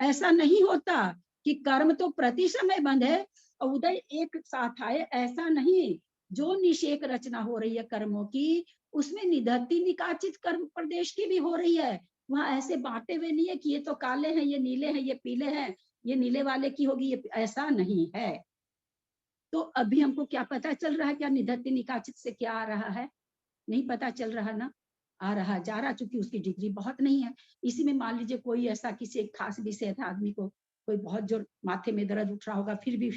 ऐसा नहीं होता कि कर्म तो प्रति समय बंद है और उदय एक साथ आए, ऐसा नहीं। जो निषेक रचना हो रही है कर्मों की, उसमें निधत्ति निकाचित कर्म प्रदेश की भी हो रही है। वहां ऐसे बांटे हुए नहीं है कि ये तो काले हैं, ये नीले हैं, ये पीले हैं, ये नीले वाले की होगी, ये ऐसा नहीं है। तो अभी हमको क्या पता चल रहा है, क्या निधत्ति निकाचित से क्या आ रहा है? नहीं पता चल रहा ना, आ रहा जा रहा, चूंकि उसकी डिग्री बहुत नहीं है। इसी में मान लीजिए कोई ऐसा किसी एक खास विषय था, आदमी को कोई बहुत जोर माथे में दर्द उठ रहा होगा, फिर भी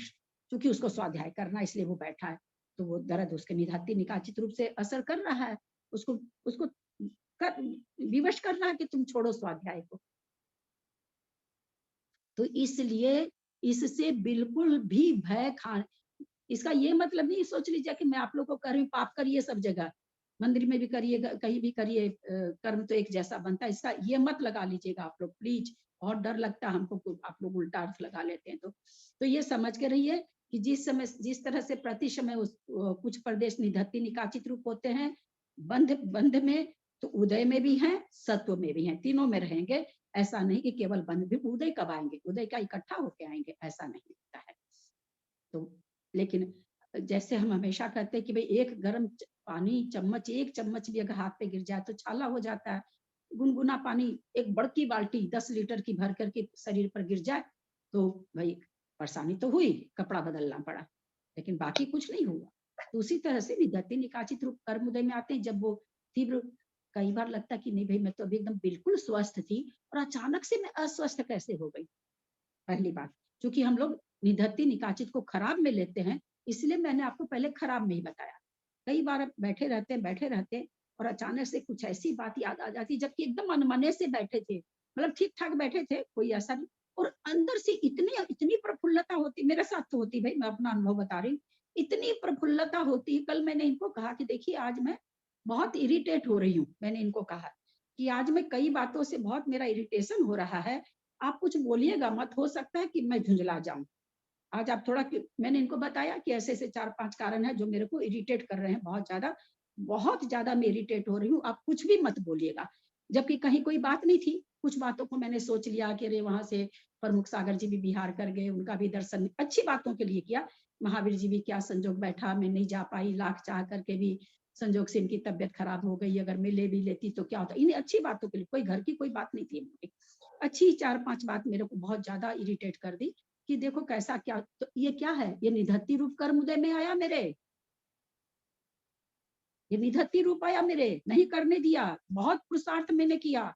चूंकि उसको स्वाध्याय करना इसलिए वो बैठा है, तो वो दर्द उसके निधत्ति निकाचित रूप से असर कर रहा है, उसको विवश कर रहा है कि तुम छोड़ो स्वाध्याय को। तो इसलिए इससे बिल्कुल भी भय इसका ये मतलब नहीं सोच लीजिए कि मैं आप लोग को कर रही हूँ पाप करिए सब जगह, मंदिर में भी करिए, कहीं भी करिए, कर्म तो एक जैसा बनता है, इसका ये मत लगा लीजिएगा आप लोग प्लीज। बहुत डर लगता है हमको, आप लोग उल्टा अर्थ लगा लेते हैं। तो ये समझ के रहिए कि जिस तरह से प्रति समय कुछ प्रदेश निधत्ति निकाचित रूप होते हैं, बंध में तो उदय में भी हैं, सत्व में भी हैं, तीनों में रहेंगे। ऐसा नहीं कि केवल बंध भी, उदय कब आएंगे, उदय का इकट्ठा होके आएंगे, ऐसा नहीं होता है। तो लेकिन जैसे हम हमेशा कहते हैं कि भाई एक गर्म पानी चम्मच, एक चम्मच भी अगर हाथ पे गिर जाए तो छाला हो जाता है। गुनगुना पानी एक बड़की बाल्टी 10 लीटर की भर करके शरीर पर गिर जाए तो भाई परेशानी तो हुई, कपड़ा बदलना पड़ा, लेकिन बाकी कुछ नहीं हुआ। तो उसी तरह से निधत्ति निकाचित रूप कर्म उदय में आते हैं, जब वो तीव्र, कई बार लगता कि नहीं भाई मैं तो अभी एकदम बिल्कुल स्वस्थ थी और अचानक से मैं अस्वस्थ कैसे हो गई। पहली बात, क्योंकि हम लोग निधत्ति निकाचित को खराब में लेते हैं, इसलिए मैंने आपको पहले खराब में ही बताया। कई बार बैठे रहते और अचानक से कुछ ऐसी बात याद आ जाती, जबकि एकदम अनमने से बैठे थे, मतलब ठीक ठाक बैठे थे, कोई ऐसा नहीं, और अंदर से इतनी प्रफुल्लता होती, मेरे साथ तो होती भाई, मैं अपना अनुभव बता रही हूँ, इतनी प्रफुल्लता होती। कल मैंने इनको कहा कि देखिए आज मैं बहुत इरिटेट हो रही हूँ, मैंने इनको कहा कि आज मैं कई बातों से बहुत मेरा इरिटेशन हो रहा है, आप कुछ बोलिएगा मत, हो सकता है कि मैं झुंझला जाऊं। आज आप थोड़ा, मैंने इनको बताया कि ऐसे 4-5 कारण है जो मेरे को इरिटेट कर रहे हैं, बहुत ज्यादा मैं इरिटेट हो रही हूँ, आप कुछ भी मत बोलिएगा। जबकि कहीं कोई बात नहीं थी, कुछ बातों को मैंने सोच लिया कि अरे वहां से प्रमुख सागर जी भी बिहार कर गए, उनका भी दर्शन अच्छी बातों के लिए किया, महावीर जी भी क्या संजोग बैठा, मैं नहीं जा पाई, लाख चाह करके भी संजोग से इनकी तबीयत खराब हो गई, अगर मैं ले भी लेती तो क्या होता। इन्हें अच्छी बातों के लिए, कोई घर की कोई बात नहीं थी इनकी, अच्छी 4-5 बात मेरे को बहुत ज्यादा इरिटेट कर दी कि देखो कैसा क्या, तो ये क्या है, ये निधत्ती रूप कर्म उदय में आया मेरे, ये निधत्ती रूप आया मेरे, नहीं करने दिया। बहुत पुरुषार्थ मैंने किया,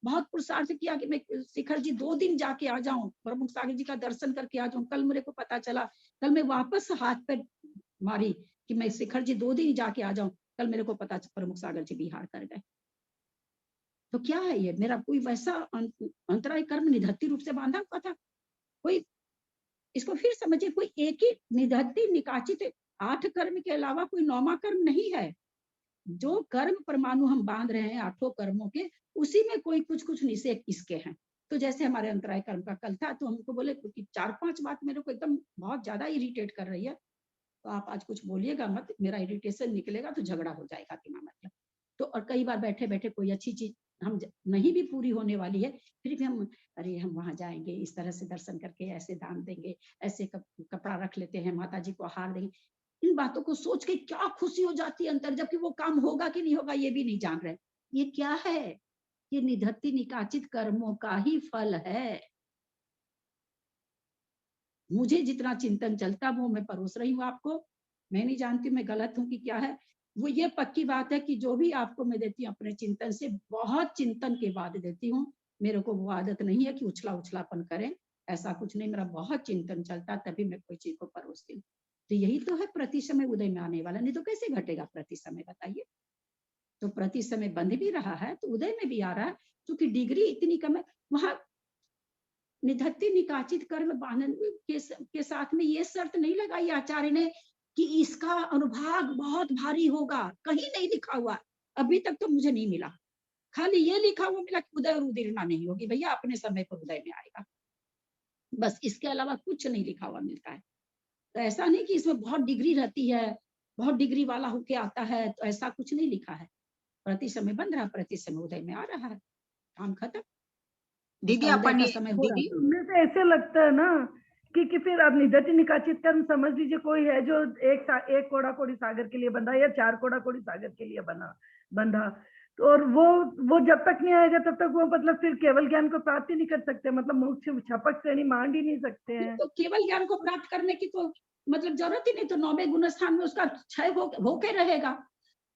बहुत पुरुषार्थ किया कि मैं शिखर जी 2 दिन जाके आ जाऊं, प्रमुख सागर जी का दर्शन करके आ जाऊं। कल मेरे को पता चला, कल मैं वापस हाथ पे मारी कि मैं शिखर जी 2 दिन जाके आ जाऊं। कल मेरे को पता प्रमुख सागर जी बिहार कर गए। तो क्या है ये, मेरा कोई वैसा अंतराय कर्म निधत्ती रूप से बांधा हुआ था? कोई इसको फिर समझिए, कोई एक ही निधत्ती निकाचित 8 कर्म के अलावा कोई 9वां कर्म नहीं है। जो कर्म परमाणु हम बांध रहे हैं 8 कर्मों के, उसी में कोई कुछ निषेध इसके हैं। तो जैसे हमारे अंतराय कर्म का कल था, तो हमको बोले कि 4-5 बात मेरे को एकदम बहुत ज्यादा इरिटेट कर रही है, तो आप आज कुछ बोलिएगा मत, मेरा इरिटेशन निकलेगा तो झगड़ा हो जाएगा बिना मतलब। तो और कई बार बैठे बैठे कोई अच्छी चीज हम नहीं भी पूरी होने वाली है, फिर भी हम अरे हम वहां जाएंगे, इस तरह से दर्शन करके ऐसे दान देंगे, ऐसे कपड़ा रख लेते हैं, माता जी को हार देंगे। इन बातों को सोच के क्या खुशी हो जाती है अंतर, जबकि वो काम होगा कि नहीं होगा ये भी नहीं जान रहे। ये क्या है? ये निधत्ती निकाचित कर्मों का ही फल है। मुझे जितना चिंतन चलता वो मैं परोस रही हूँ आपको। मैं नहीं जानती मैं गलत हूँ कि क्या है। वो ये पक्की बात है कि जो भी आपको मैं देती हूँ अपने चिंतन से, बहुत चिंतन के बाद देती हूँ। मेरे को वो आदत नहीं है कि उछलापन करें, ऐसा कुछ नहीं। मेरा बहुत चिंतन चलता, तभी मैं कोई चीज को परोसती हूँ। तो यही तो है प्रति समय उदय में आने वाला, नहीं तो कैसे घटेगा प्रति समय, बताइए। तो प्रति समय बंध भी रहा है तो उदय में भी आ रहा है, क्योंकि डिग्री इतनी कम है। वहां निधत्ती निकाचित कर्म बांधन के साथ में ये शर्त नहीं लगाई आचार्य ने कि इसका अनुभाग बहुत भारी होगा, कहीं नहीं लिखा हुआ, अभी तक तो मुझे नहीं मिला। खाली ये लिखा हुआ मिला कि उदय और उदीर्णा नहीं होगी, भैया अपने समय पर उदय में आएगा, बस इसके अलावा कुछ नहीं लिखा हुआ मिलता है। तो ऐसा नहीं कि इसमें बहुत डिग्री रहती है, बहुत डिग्री वाला होके आता है, तो ऐसा कुछ नहीं लिखा है। प्रति समय बंध रहा, प्रति समय उदय में आ रहा है, काम खत्म। दीदी अपन मुझे तो ऐसे लगता है ना कि फिर अब निधत्ती निकाचित कर्म समझ लीजिए कोई है जो एक कोड़ा कोड़ी सागर के लिए बंधा या 4 कोड़ा कोड़ी सागर के लिए बंधा, तो और वो जब तक नहीं आएगा तब तक वो मतलब फिर केवल ज्ञान को प्राप्त ही नहीं कर सकते, मतलब मोक्ष छपक श्रेणी मांग ही नहीं सकते हैं। तो केवल ज्ञान को प्राप्त करने की तो मतलब जरूरत ही नहीं, तो 9वें गुण स्थान में उसका क्षय होके रहेगा।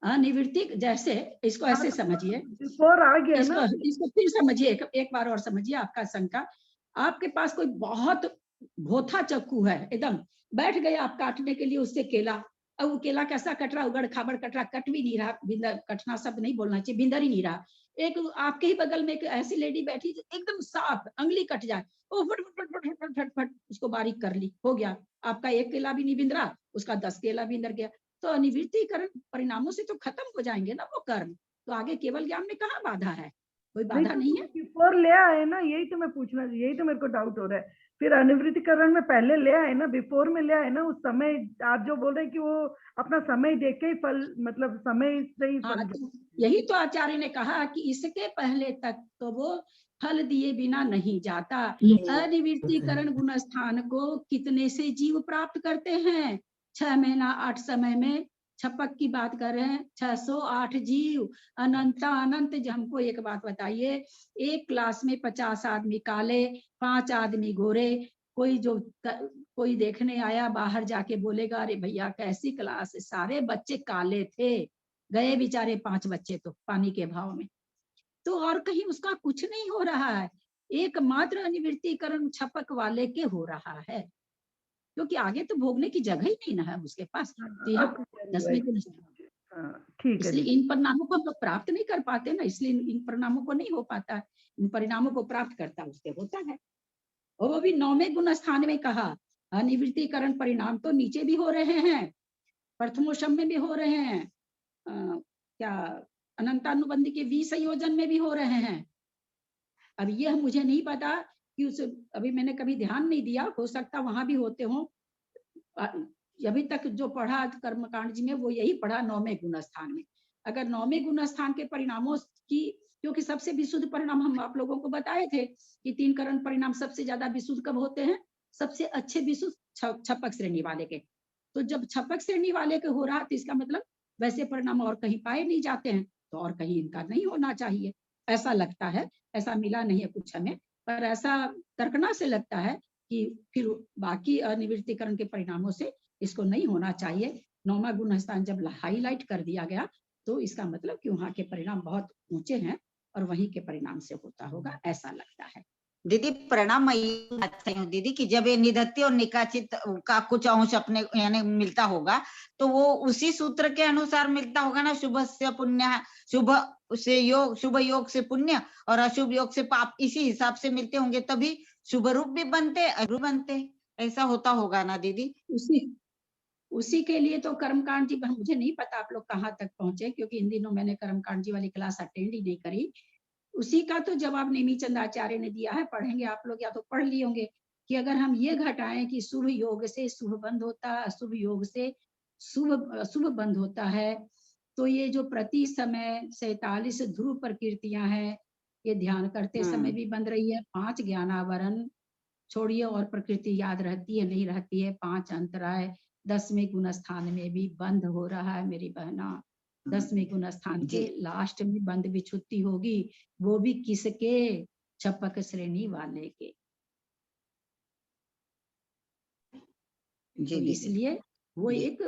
निवृत्ति जैसे, इसको ऐसे समझिए, आ गया ना, इसको फिर समझिए, एक बार और समझिए आपका शंका। आपके पास कोई बहुत भोथा चक्कू है, एकदम बैठ गए आप काटने के लिए उससे केला, अब वो केला कैसा कट रहा, उगड़ खाबड़ कट रहा, कट भी नहीं रहा, बिंदर कटना शब्द नहीं बोलना चाहिए, बिंदर ही नहीं रहा। एक आपके ही बगल में एक ऐसी लेडी बैठी एकदम साफ, अंगली कट जाए, ओ फट फट फट फट फट फट उसको बारीक कर ली, हो गया आपका 1 केला भी नहीं बिंद रहा, उसका 10 केला बिंदर गया। तो अनिवृत्तिकरण परिणामों से तो खत्म हो जाएंगे ना वो कर्म, तो आगे केवल ज्ञान में कहाँ बाधा है, कोई बाधा नहीं है। बिफोर ले आए ना, यही तो मैं पूछना, यही तो मेरे को डाउट हो रहा है। फिर अनिवृत्तिकरण में पहले ले आए ना, बिफोर में ले आए ना, उस समय आप जो बोल रहे हैं कि वो अपना समय देख के ही फल, मतलब समय से ही फल। तो यही तो आचार्य ने कहा कि इसके पहले तक तो वो फल दिए बिना नहीं जाता। अनिवृत्तिकरण गुण स्थान को कितने से जीव प्राप्त करते हैं? 6 महीना 8 समय में, छपक की बात कर रहे हैं, 608 जीव, अनंत। हमको एक बात बताइए, एक क्लास में 50 आदमी काले, 5 आदमी गोरे, कोई देखने आया बाहर जाके बोलेगा अरे भैया कैसी क्लास है, सारे बच्चे काले थे, गए बेचारे 5 बच्चे तो पानी के भाव में। तो और कहीं उसका कुछ नहीं हो रहा है, एकमात्र अनिवृत्तिकरण छपक वाले के हो रहा है, क्योंकि आगे तो भोगने की जगह ही नहीं ना है उसके पास। 10वें गुण, इसलिए इन परिणामों को हम लोग प्राप्त नहीं कर पाते ना, इसलिए इन परिणामों को नहीं हो पाता। इन परिणामों को प्राप्त करता उसके होता है। और वो भी 9वें गुण स्थान में कहा, अनिवृत्तिकरण परिणाम तो नीचे भी हो रहे हैं, प्रथमोषम में भी हो रहे हैं, क्या अनंतानुबंधी के विसंयोजन में भी हो रहे हैं। अब ये मुझे नहीं पता कि उस, अभी मैंने कभी ध्यान नहीं दिया, हो सकता वहां भी होते हो। अभी तक जो पढ़ा कर्मकांड जी में वो यही पढ़ा 9वें गुण स्थान में। अगर 9वें गुण स्थान के परिणामों की, क्योंकि सबसे विशुद्ध परिणाम हम आप लोगों को बताए थे कि 3 करण परिणाम सबसे ज्यादा विशुद्ध कब होते हैं? सबसे अच्छे विशुद्ध छपक श्रेणी वाले के। तो जब छपक श्रेणी वाले के हो रहा तो इसका मतलब वैसे परिणाम और कहीं पाए नहीं जाते हैं, तो और कहीं इनका नहीं होना चाहिए, ऐसा लगता है। ऐसा मिला नहीं है कुछ हमें, पर ऐसा तर्कना से लगता है कि फिर बाकी अनिवृत्तिकरण के परिणामों से इसको नहीं होना चाहिए। 9वां गुण स्थान जब हाईलाइट कर दिया गया तो इसका मतलब कि वहाँ के परिणाम बहुत ऊंचे हैं और वहीं के परिणाम से होता होगा, ऐसा लगता है। दीदी प्रणाम, मैं ये चाहती हूँ दीदी कि जब ये निधत्ती और निकाचित का कुछ अंश अपने यानी मिलता होगा तो वो उसी सूत्र के अनुसार मिलता होगा ना, शुभ से पुण्य, शुभ से योग, शुभ योग से पुण्य और अशुभ योग से पाप, इसी हिसाब से मिलते होंगे, तभी शुभ रूप भी बनते, अशुभ बनते, ऐसा होता होगा ना दीदी? उसी के लिए तो कर्मकांड जी, मुझे नहीं पता आप लोग कहाँ तक पहुंचे, क्योंकि इन दिनों मैंने कर्मकांड जी वाली क्लास अटेंड ही नहीं करी। उसी का तो जवाब नेमीचंद आचार्य ने दिया है, पढ़ेंगे आप लोग या तो पढ़ लिए होंगे, कि अगर हम ये घटाएं कि शुभ योग से शुभ बंद होता है, अशुभ योग से शुभ बंद होता है, तो ये जो प्रति समय 47 ध्रुव प्रकृतियां हैं, ये ध्यान करते समय भी बंद रही है। 5 ज्ञानावरण छोड़िए और प्रकृति याद रहती है नहीं रहती है। 5 अंतराय 10वें गुण स्थान में भी बंद हो रहा है मेरी बहना। 10वें गुण स्थान के लास्ट में बंद विच्छुत्ति होगी, वो भी किसके? छपक श्रेणी वाले के। तो इसलिए वो एक,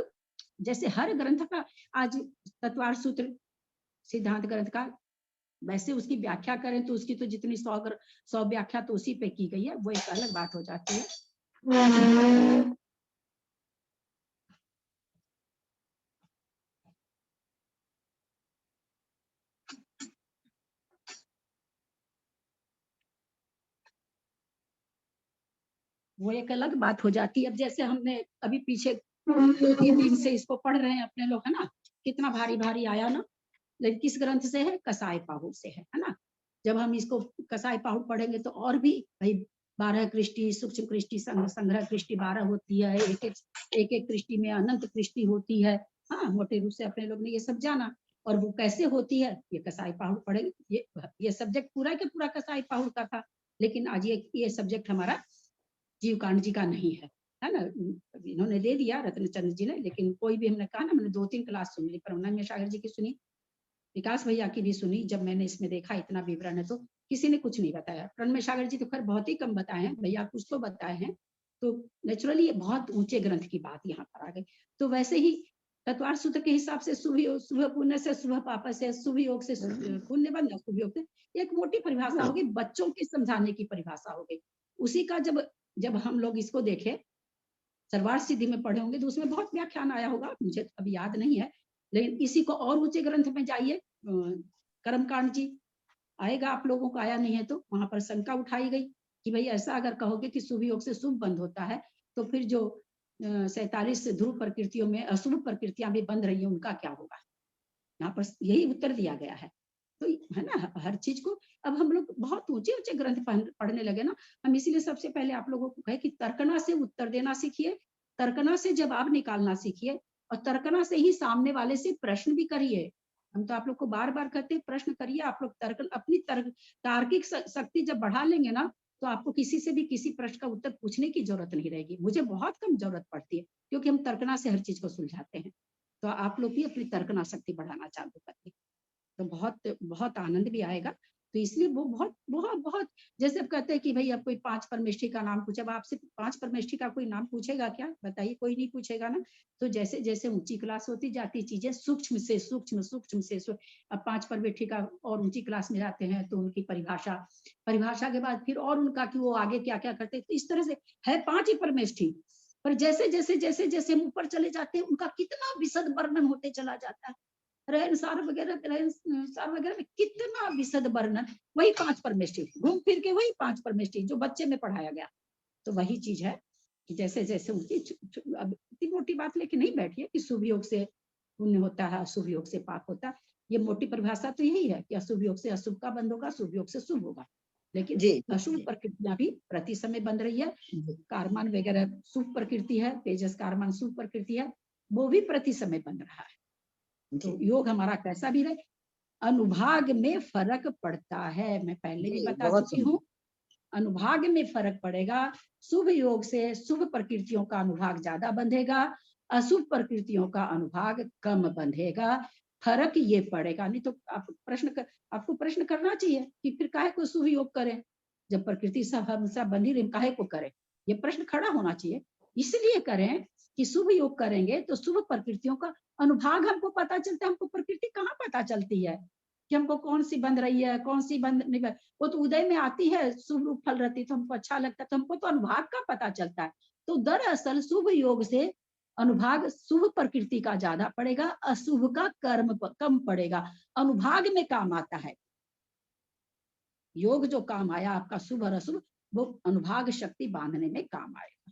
जैसे हर ग्रंथ का आज तत्वार्थ सूत्र सिद्धांत ग्रंथ का, वैसे उसकी व्याख्या करें तो उसकी तो जितनी 100 व्याख्या तो उसी पे की गई है, वो एक अलग बात हो जाती है। वो एक अलग बात हो जाती है। अब जैसे हमने अभी पीछे 2-3 दिन से इसको पढ़ रहे हैं अपने लोग, है ना, कितना भारी भारी आया ना, लेकिन किस ग्रंथ से है? कसाय पाहुर से है ना। जब हम इसको कसाय पाहुर पढ़ेंगे तो और भी भाई 12 कृष्टि, सूक्ष्म कृष्टि, संग्रह कृष्टि 12 होती है, एक कृष्टि में अनंत कृष्टि होती है। हाँ, मोटे रूप से अपने लोग ने ये सब जाना, और वो कैसे होती है ये कसाय पाहुर पढ़ेंगे। ये सब्जेक्ट पूरा के पूरा कसाय पाहुर का था, लेकिन आज ये सब्जेक्ट हमारा जीवकांड जी का नहीं है ना। इन्होंने दे दिया रत्नचंद्र जी ने, लेकिन कोई भी, हमने कहा ना, मैंने 2-3 क्लास सुन ली, परमनाथ सागर जी की सुनी, विकास भैया की भी सुनी। जब मैंने इसमें देखा इतना विवरण है तो किसी ने कुछ नहीं बताया। प्रणमय सागर जी तो खैर बहुत ही कम बताए हैं, भैया कुछ तो बताए हैं, तो नेचुरली ये बहुत ऊंचे ग्रंथ की बात यहाँ पर आ गई। तो वैसे ही तत्वार्थ सूत्र के हिसाब से शुभ पुण्य से शुभ पाप से, शुभ योग से पुण्य बंद, शुभ योग से एक मोटी परिभाषा होगी, बच्चों की समझाने की परिभाषा हो गई। उसी का जब हम लोग इसको देखे, सर्वार्थ सिद्धि में पढ़े होंगे तो उसमें बहुत व्याख्यान आया होगा, मुझे तो अभी याद नहीं है, लेकिन इसी को और ऊंचे ग्रंथ में जाइए, कर्मकांड जी आएगा, आप लोगों को आया नहीं है तो वहां पर शंका उठाई गई कि भाई ऐसा अगर कहोगे कि शुभ योग से शुभ बंद होता है, तो फिर जो 47 ध्रुव प्रकृतियों में अशुभ प्रकृतियां भी बंद रही है, उनका क्या होगा? यहाँ पर यही उत्तर दिया गया है। तो है ना, हर चीज को अब हम लोग बहुत ऊंचे ऊंचे ग्रंथ पढ़ने लगे ना। हम इसीलिए सबसे पहले आप लोगों को कहे कि तर्कना से उत्तर देना सीखिए, तर्कना से जवाब निकालना सीखिए, और तर्कना से ही सामने वाले से प्रश्न भी करिए। हम तो आप लोग को बार बार कहते हैं प्रश्न करिए। आप लोग अपनी तार्किक शक्ति जब बढ़ा लेंगे ना, तो आपको किसी से भी किसी प्रश्न का उत्तर पूछने की जरूरत नहीं रहेगी। मुझे बहुत कम जरूरत पड़ती है, क्योंकि हम तर्कना से हर चीज को सुलझाते हैं। तो आप लोग भी अपनी तर्कना शक्ति बढ़ाना चालू करिए, तो बहुत बहुत आनंद भी आएगा। तो इसलिए वो बहुत बहुत बहुत, जैसे अब कहते हैं कि भाई अब कोई 5 परमेष्ठी का नाम पूछे, अब आपसे 5 परमेष्ठी का कोई नाम पूछेगा क्या? बताइए, कोई नहीं पूछेगा ना। तो जैसे जैसे ऊंची क्लास होती जाती है, चीजें सूक्ष्म से सूक्ष्म, सूक्ष्म से अब 5 परमेष्ठी का और ऊंची क्लास में जाते हैं तो उनकी परिभाषा के बाद फिर और उनका कि वो आगे क्या क्या करते हैं। तो इस तरह से है 5 ही परमेष्ठी, पर जैसे जैसे जैसे जैसे हम ऊपर चले जाते हैं, उनका कितना विशद वर्णन होते चला जाता है। रहन सार वगैरह में कितना विशद वर्णन, वही 5 परमेष्ठी, घूम फिर के वही 5 परमेष्ठी जो बच्चे में पढ़ाया गया। तो वही चीज है कि जैसे जैसे उनकी, अब इतनी मोटी बात लेके नहीं बैठिए कि शुभ योग से पुण्य होता है, अशुभ योग से पाप होता है। ये मोटी परिभाषा तो यही है कि अशुभ योग से अशुभ का बंद होगा, शुभ योग से शुभ होगा। लेकिन अशुभ प्रकृतियां भी प्रति समय बन रही है। कारमान वगैरह शुभ प्रकृति है, तेजस कारमान शुभ प्रकृति है, वो भी प्रति समय बन रहा है। तो योग हमारा कैसा भी रहे, अनुभाग में फर्क पड़ता है। मैं पहले भी बता चुकी हूँ, अनुभाग में फर्क पड़ेगा। शुभ योग से शुभ प्रकृतियों का अनुभाग ज्यादा बंधेगा, अशुभ प्रकृतियों का अनुभाग कम बंधेगा, फर्क ये पड़ेगा। नहीं तो आपको प्रश्न करना चाहिए कि फिर काहे को शुभ योग करें, जब प्रकृति सब हमेशा बंधी रही काहे को करें, ये प्रश्न खड़ा होना चाहिए। इसलिए करें कि शुभ योग करेंगे तो शुभ प्रकृतियों का अनुभाग हमको पता चलता है। हमको प्रकृति कहाँ पता चलती है कि हमको कौन सी बंध रही है, कौन सी बंध नहीं। वो तो उदय में आती है, शुभ रूप फल रहती तो हमको अच्छा लगता है, तो हमको तो अनुभाग का पता चलता है। तो दरअसल शुभ योग से अनुभाग शुभ प्रकृति का ज्यादा पड़ेगा, अशुभ का कर्म कम पड़ेगा, अनुभाग में काम आता है। योग जो काम आया आपका शुभ और अशुभ, वो अनुभाग शक्ति बांधने में काम आएगा।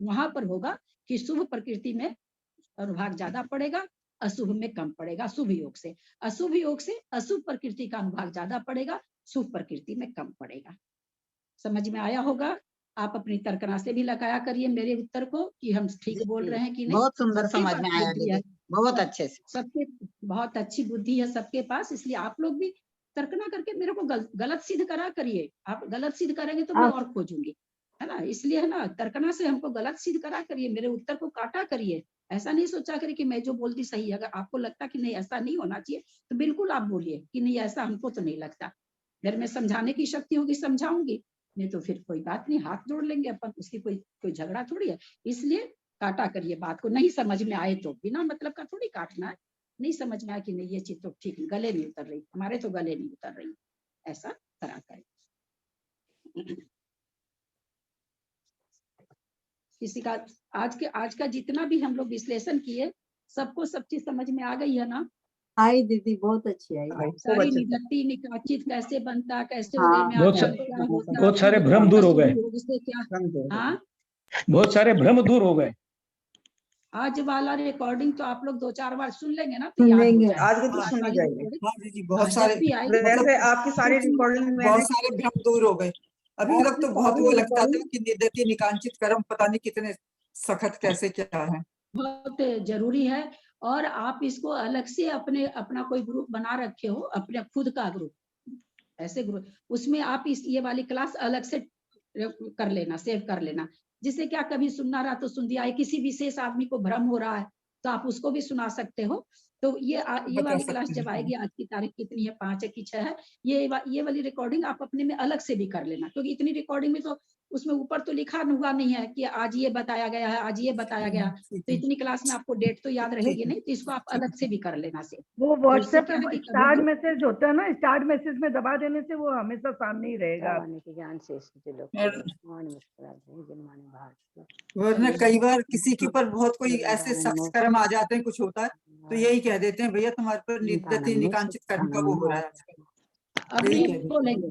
वहां पर होगा कि शुभ प्रकृति में अनुभाग ज्यादा पड़ेगा, अशुभ में कम पड़ेगा शुभ योग से। अशुभ योग से अशुभ प्रकृति का अनुभाग ज्यादा पड़ेगा, शुभ प्रकृति में कम पड़ेगा। समझ में आया होगा? आप अपनी तर्कना से भी लगाया करिए मेरे उत्तर को कि हम ठीक बोल रहे हैं कि नहीं। बहुत सुंदर समझ में आया दीदी, बहुत अच्छे से। सबके बहुत अच्छी बुद्धि है सबके पास, इसलिए आप लोग भी तर्कना करके मेरे को गलत सिद्ध करा करिए। आप गलत सिद्ध करेंगे तो मैं और खोजूंगी, है ना। इसलिए है ना, तर्कना से हमको गलत सिद्ध करा करिए, मेरे उत्तर को काटा करिए। ऐसा नहीं सोचा करिए कि मैं जो बोलती सही है। अगर आपको लगता कि नहीं ऐसा नहीं होना चाहिए तो बिल्कुल आप बोलिए कि नहीं ऐसा हमको तो नहीं लगता। घर में समझाने की शक्ति होगी समझाऊंगी, नहीं तो फिर कोई बात नहीं, हाथ जोड़ लेंगे अपन, उसकी कोई झगड़ा थोड़ी है। इसलिए काटा करिए बात को, नहीं समझ में आए तो बिना मतलब का थोड़ी काटना है। नहीं समझ में आया कि नहीं ये चीज तो ठीक गले नहीं उतर रही, हमारे तो गले नहीं उतर रही, ऐसा करा करें। किसी का आज का जितना भी हम लोग विश्लेषण किए, सबको सब चीज समझ में आ गई है ना? आई दीदी, बहुत अच्छी आई। सारी निगति निकाचित कैसे बनता, कैसे हाँ, उदय में आता है, क्या होता है, बहुत सारे भ्रम दूर हो गए। उससे क्या, हाँ बहुत सारे भ्रम दूर हो गए। आज वाला रिकॉर्डिंग तो आप लोग 2-4 बार सुन लेंगे ना तो सुन याद हो लेंगे। जाएगा। आज को तो सुनी जाएगी। हाँ दीदी, बहुत सारे जब भी आई वैसे आपकी सारी रिकॉर्डिंग बहुत सारे भ्रम दूर हो गए। अभी तक तो बहुत वो लगता था कि निदति निकांचित कर्म पता नहीं कितने सखत कैसे क्या है। बहुत जरूरी है। और आप इसको अलग से अपना कोई ग्रुप बना रखे हो, अपने खुद का ग्रुप, ऐसे ग्रुप, उसमें आप ये वाली क्लास अलग से कर लेना, सेव कर लेना, जिससे क्या कभी सुनना रहा तो सुन दिया। किसी विशेष आदमी को भ्रम हो रहा है तो आप उसको भी सुना सकते हो। तो ये वाली क्लास जब आएगी, आज की तारीख कितनी है, 5 है कि 6 है, ये वाली रिकॉर्डिंग आप अपने में अलग से भी कर लेना, क्योंकि इतनी रिकॉर्डिंग में तो उसमें ऊपर तो लिखा हुआ नहीं है कि आज ये बताया गया है, आज ये बताया गया, तो इतनी क्लास में आपको डेट तो याद रहेगी नहीं, तो इसको आप अलग से भी कर लेना से। वो व्हाट्सएप पे स्टार्ट मैसेज होता है ना, स्टार्ट मैसेज में दबा देने से वो हमेशा सामने ही रहेगा। वरना कई बार किसी के ऊपर बहुत कोई ऐसे सख्त कर्म आ जाते हैं, कुछ होता है तो यही कह देते हैं भैया तुम्हारे पर निदति निकांचित कर्म का वो हो रहा है। अब नहीं बोलेंगे,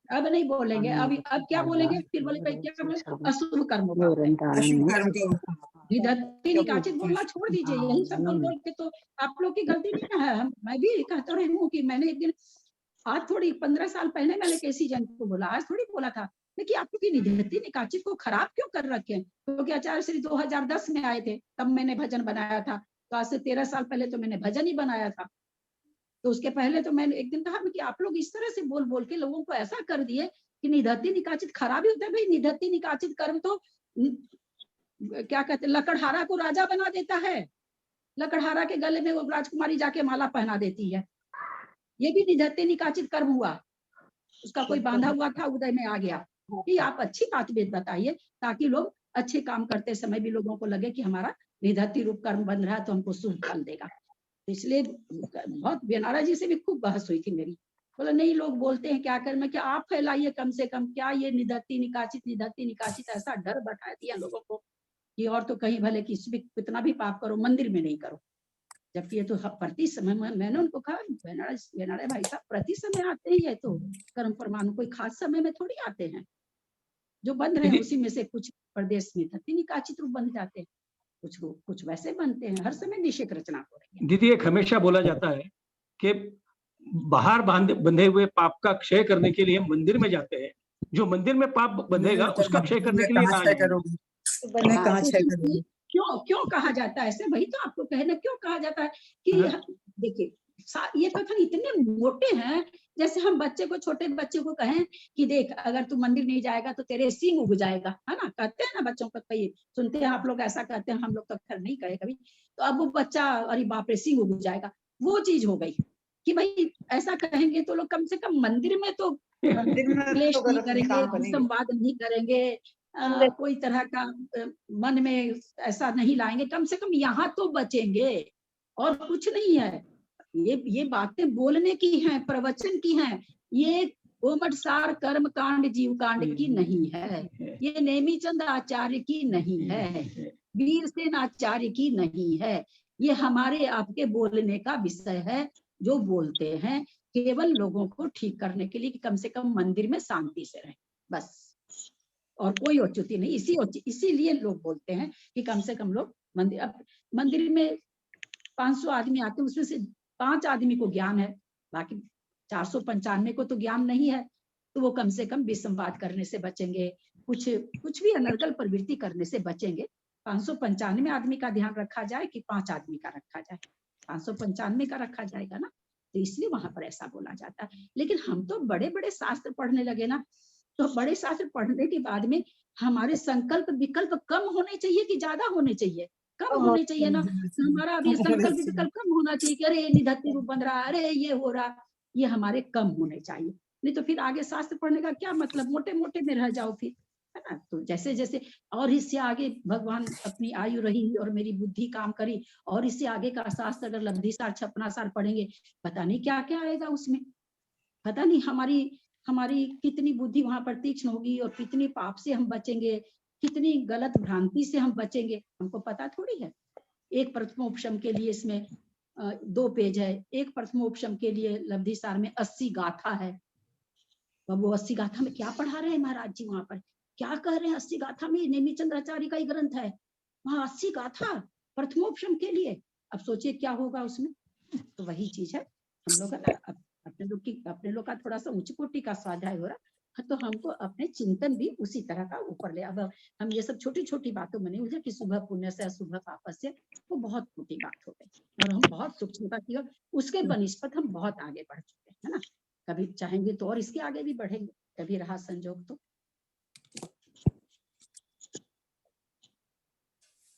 अब नहीं बोलेंगे, अब क्या बोलेंगे, फिर बोले क्या बोले, अशुभ कर्मों का, अशुभ कर्म का निदत्ति निकाचित बोलना छोड़ दीजिए। यही सब बोल के तो आप लोग की गलती नहीं है। मैं भी कहता रही हूँ कि मैंने एक दिन, आज थोड़ी 15 साल पहले मैंने केसी जैन को बोला, आज थोड़ी बोला था कि आप लोग की निदत्ति निकाचित को खराब क्यों कर रखे हैं, क्योंकि आचार्य श्री 2010 में आए थे, तब मैंने भजन बनाया था। तो आज से 13 साल पहले तो मैंने भजन ही बनाया था। तो उसके पहले तो मैंने एक दिन कहा कि आप लोग इस तरह से बोल बोल के लोगों को ऐसा कर दिए कि निदत्ति निकाचित खराब ही होता है। भाई निदत्ति निकाचित कर्म तो क्या कहते हैं, लकड़हारा को राजा बना देता है, लकड़हारा के गले में वो राजकुमारी जाके माला पहना देती है, ये भी निदत्ति निकाचित कर्म हुआ। उसका कोई बांधा हुआ था, उदय में आ गया। कि आप अच्छी बात भी बताइए ताकि लोग अच्छे काम करते समय भी लोगों को लगे कि हमारा निदत्ति रूप कर्म बन रहा है तो हमको शुभ फल देगा। इसलिए बहुत बेनारा जी से भी खूब बहस हुई थी मेरी। बोला नहीं, लोग बोलते हैं क्या कर, मैं क्या आप फैलाइए कम से कम, क्या ये निदत्ति निकाचित ऐसा डर बैठा दिया लोगों को कि और तो कहीं भले कितना भी पाप करो, मंदिर में नहीं करो। जबकि ये तो प्रति समय, मैंने उनको कहा बेनारा भाई साहब प्रति समय आते ही है तो कर्म परमाणु कोई खास समय में थोड़ी आते हैं। जो बंध रहे हैं उसी में से कुछ प्रदेश में निदत्ति निकाचित रूप बन जाते हैं, कुछ वैसे बनते हैं। हर समय निषेक रचना हो रही है। दीदी एक हमेशा बोला जाता है कि बाहर बंधे हुए पाप का क्षय करने के लिए मंदिर में जाते हैं, जो मंदिर में पाप बंधेगा उसका क्षय करने के लिए कहाँ करोगे? क्यों कहा जाता है ऐसे? वही तो आपको कहना, क्यों कहा जाता है कि देखिए ये कथन इतने मोटे हैं, जैसे हम बच्चे को, छोटे बच्चे को कहें कि देख अगर तू मंदिर नहीं जाएगा तो तेरे सींग उग जाएगा, है ना, कहते हैं ना बच्चों को, कई सुनते हैं आप लोग ऐसा कहते हैं, हम लोग तो खैर नहीं कहे कभी। तो अब वो बच्चा अरे बाप रे सींग उग जाएगा, वो चीज हो गई कि भाई ऐसा कहेंगे तो लोग कम से कम मंदिर में तो क्लेश नहीं करेंगे, संवाद नहीं करेंगे, कोई तरह का मन में ऐसा नहीं लाएंगे, कम से कम यहाँ तो बचेंगे, और कुछ नहीं है। ये बातें बोलने की हैं, प्रवचन की हैं, ये गोमटसार कर्म कांड जीव कांड की नहीं है, ये नेमीचंद आचार्य की नहीं है, वीरसेन आचार्य की नहीं है, ये हमारे आपके बोलने का विषय है, जो बोलते हैं केवल लोगों को ठीक करने के लिए कि कम से कम मंदिर में शांति से रहे, बस, और कोई औचित्य नहीं। इसीलिए लोग बोलते हैं कि कम से कम लोग मंदिर में 500 आदमी आते हैं, उसमें से 5 आदमी को ज्ञान है, बाकी 495 को तो ज्ञान नहीं है, तो वो कम से कम विसंवाद करने से बचेंगे, कुछ भी अनर्गल प्रवृत्ति करने से बचेंगे। 595 आदमी का ध्यान रखा जाए कि 5 आदमी का रखा जाए, 595 का रखा जाएगा ना, तो इसलिए वहां पर ऐसा बोला जाता है। लेकिन हम तो बड़े बड़े शास्त्र पढ़ने लगे ना, तो बड़े शास्त्र पढ़ने के बाद में हमारे संकल्प विकल्प कम होने चाहिए कि ज्यादा होने चाहिए? कम होने चाहिए ना। तो हमारा अभी संकल्प विकल्प कम होना चाहिए कि अरे निधत्ति रूप बन रहा, अरे ये हो रहा, ये हमारे कम होने चाहिए। नहीं तो फिर आगे शास्त्र पढ़ने का क्या मतलब, मोटे मोटे में रह जाओ फिर, है ना। तो जैसे जैसे और इससे आगे भगवान अपनी आयु रही और मेरी बुद्धि काम करी, और इससे आगे का शास्त्र अगर लब्धि सार छपना सार पढ़ेंगे, पता नहीं क्या क्या आएगा उसमें, पता नहीं हमारी कितनी बुद्धि वहां पर तीक्ष्ण होगी, और कितनी पाप से हम बचेंगे, कितनी गलत भ्रांति से हम बचेंगे, हमको पता थोड़ी है। एक प्रथमोपशम के लिए इसमें 2 पेज है, एक प्रथमोपशम के लिए लब्धि सार में 80 गाथा है। अब वो 80 गाथा में क्या पढ़ा रहे हैं महाराज जी, वहां पर क्या कह रहे हैं 80 गाथा में? नेमिचंद आचार्य का ही ग्रंथ है, वहां 80 गाथा प्रथमोपशम के लिए। अब सोचिए क्या होगा उसमें। तो वही चीज है, हम लोग अपने लोग का थोड़ा सा उच्च कोटि का स्वाध्याय हो रहा, तो हमको अपने चिंतन भी उसी तरह का ऊपर ले। अब हम ये सब छोटी छोटी बातों में नहीं उलझे कि शुभ पुण्य से अशुभ पाप से, वो बहुत छोटी बात हो गई, और हम बहुत सूक्ष्मता की और उसके बनिस्पत हम बहुत आगे बढ़ चुके हैं ना। कभी चाहेंगे तो और इसके आगे भी बढ़ेंगे, कभी रहा संजोग तो।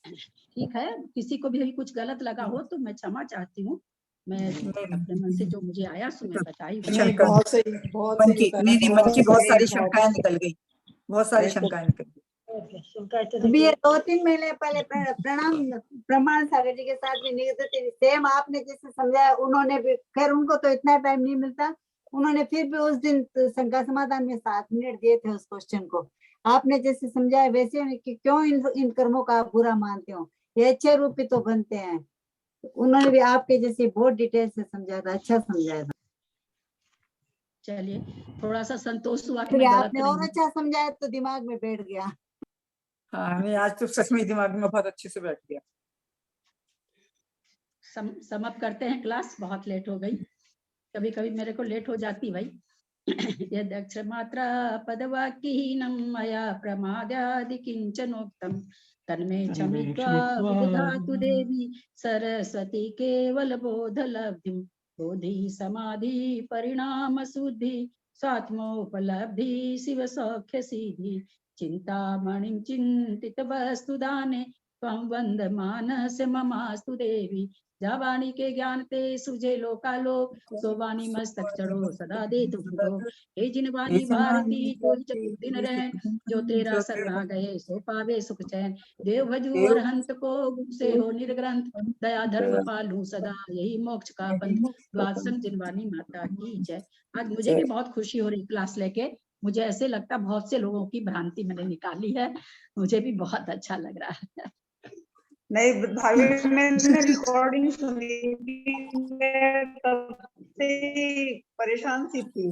ठीक है, किसी को भी कुछ गलत लगा हो तो मैं क्षमा चाहती हूँ, मैं अपने मन से जो मुझे आया सो मैं बताई। बहुत सही, मन की बहुत सारी शंकाएं निकल गई, बहुत सारी शंकाएं निकल गई। अभी ये 2-3 महीने पहले प्रमाण सागर जी के साथ भी निगत सेम आपने जैसे समझाया, उन्होंने भी, खैर उनको तो इतना टाइम नहीं मिलता, उन्होंने फिर भी उस दिन शंका समाधान में 7 मिनट दिए थे उस क्वेश्चन को। आपने जैसे समझाया वैसे कि क्यों इन कर्मों का आप बुरा मानते हो, ये अच्छे रूप ही तो बनते हैं। उन्होंने भी आपके जैसे बहुत डिटेल से समझाया था, अच्छा समझाया था। चलिए थोड़ा सा संतोष हुआ कि फिर मैं गलत आपने और अच्छा समझाया तो दिमाग में बैठ गया। हाँ, नहीं आज तो सच में दिमाग में बहुत अच्छे से बैठ गया। समाप्त करते हैं क्लास, बहुत लेट हो गई, कभी कभी मेरे को लेट हो जाती भाई। यदक्ष मात्रा पदवाक्यहीनं मया प्रमादादि किंचनोक्तम् तन्मे क्षमित्वा विदधातु देवी सरस्वती केवल बोध लब्धिं बोधि समाधि परिणाम शुद्धि स्वात्मोपलब्धि शिव सौख्य सिद्धि चिंतामणिं चिंतित वस्तु दाने त्वं वंदमानस ममास्तु देवी जावाणी के ज्ञान ते सुजे लोकालोक सोवानी मस्तक चढ़ो सदा दे तुमको हे जिनवानी भारती जो दिन रहे जो तेरा शरणा गए सो पावे सुख चैन देव भजू और हंत को से हो निर्ग्रंथ दया धर्म पालू सदा यही मोक्ष का पंथ द्वादशं जिनवानी माता की जय। आज मुझे भी बहुत खुशी हो रही क्लास लेके, मुझे ऐसे लगता बहुत से लोगों की भ्रांति मैंने निकाली है, मुझे भी बहुत अच्छा लग रहा है। नहीं भाभी, मैंने रिकॉर्डिंग सुनी, मैं तब से परेशान सी थी।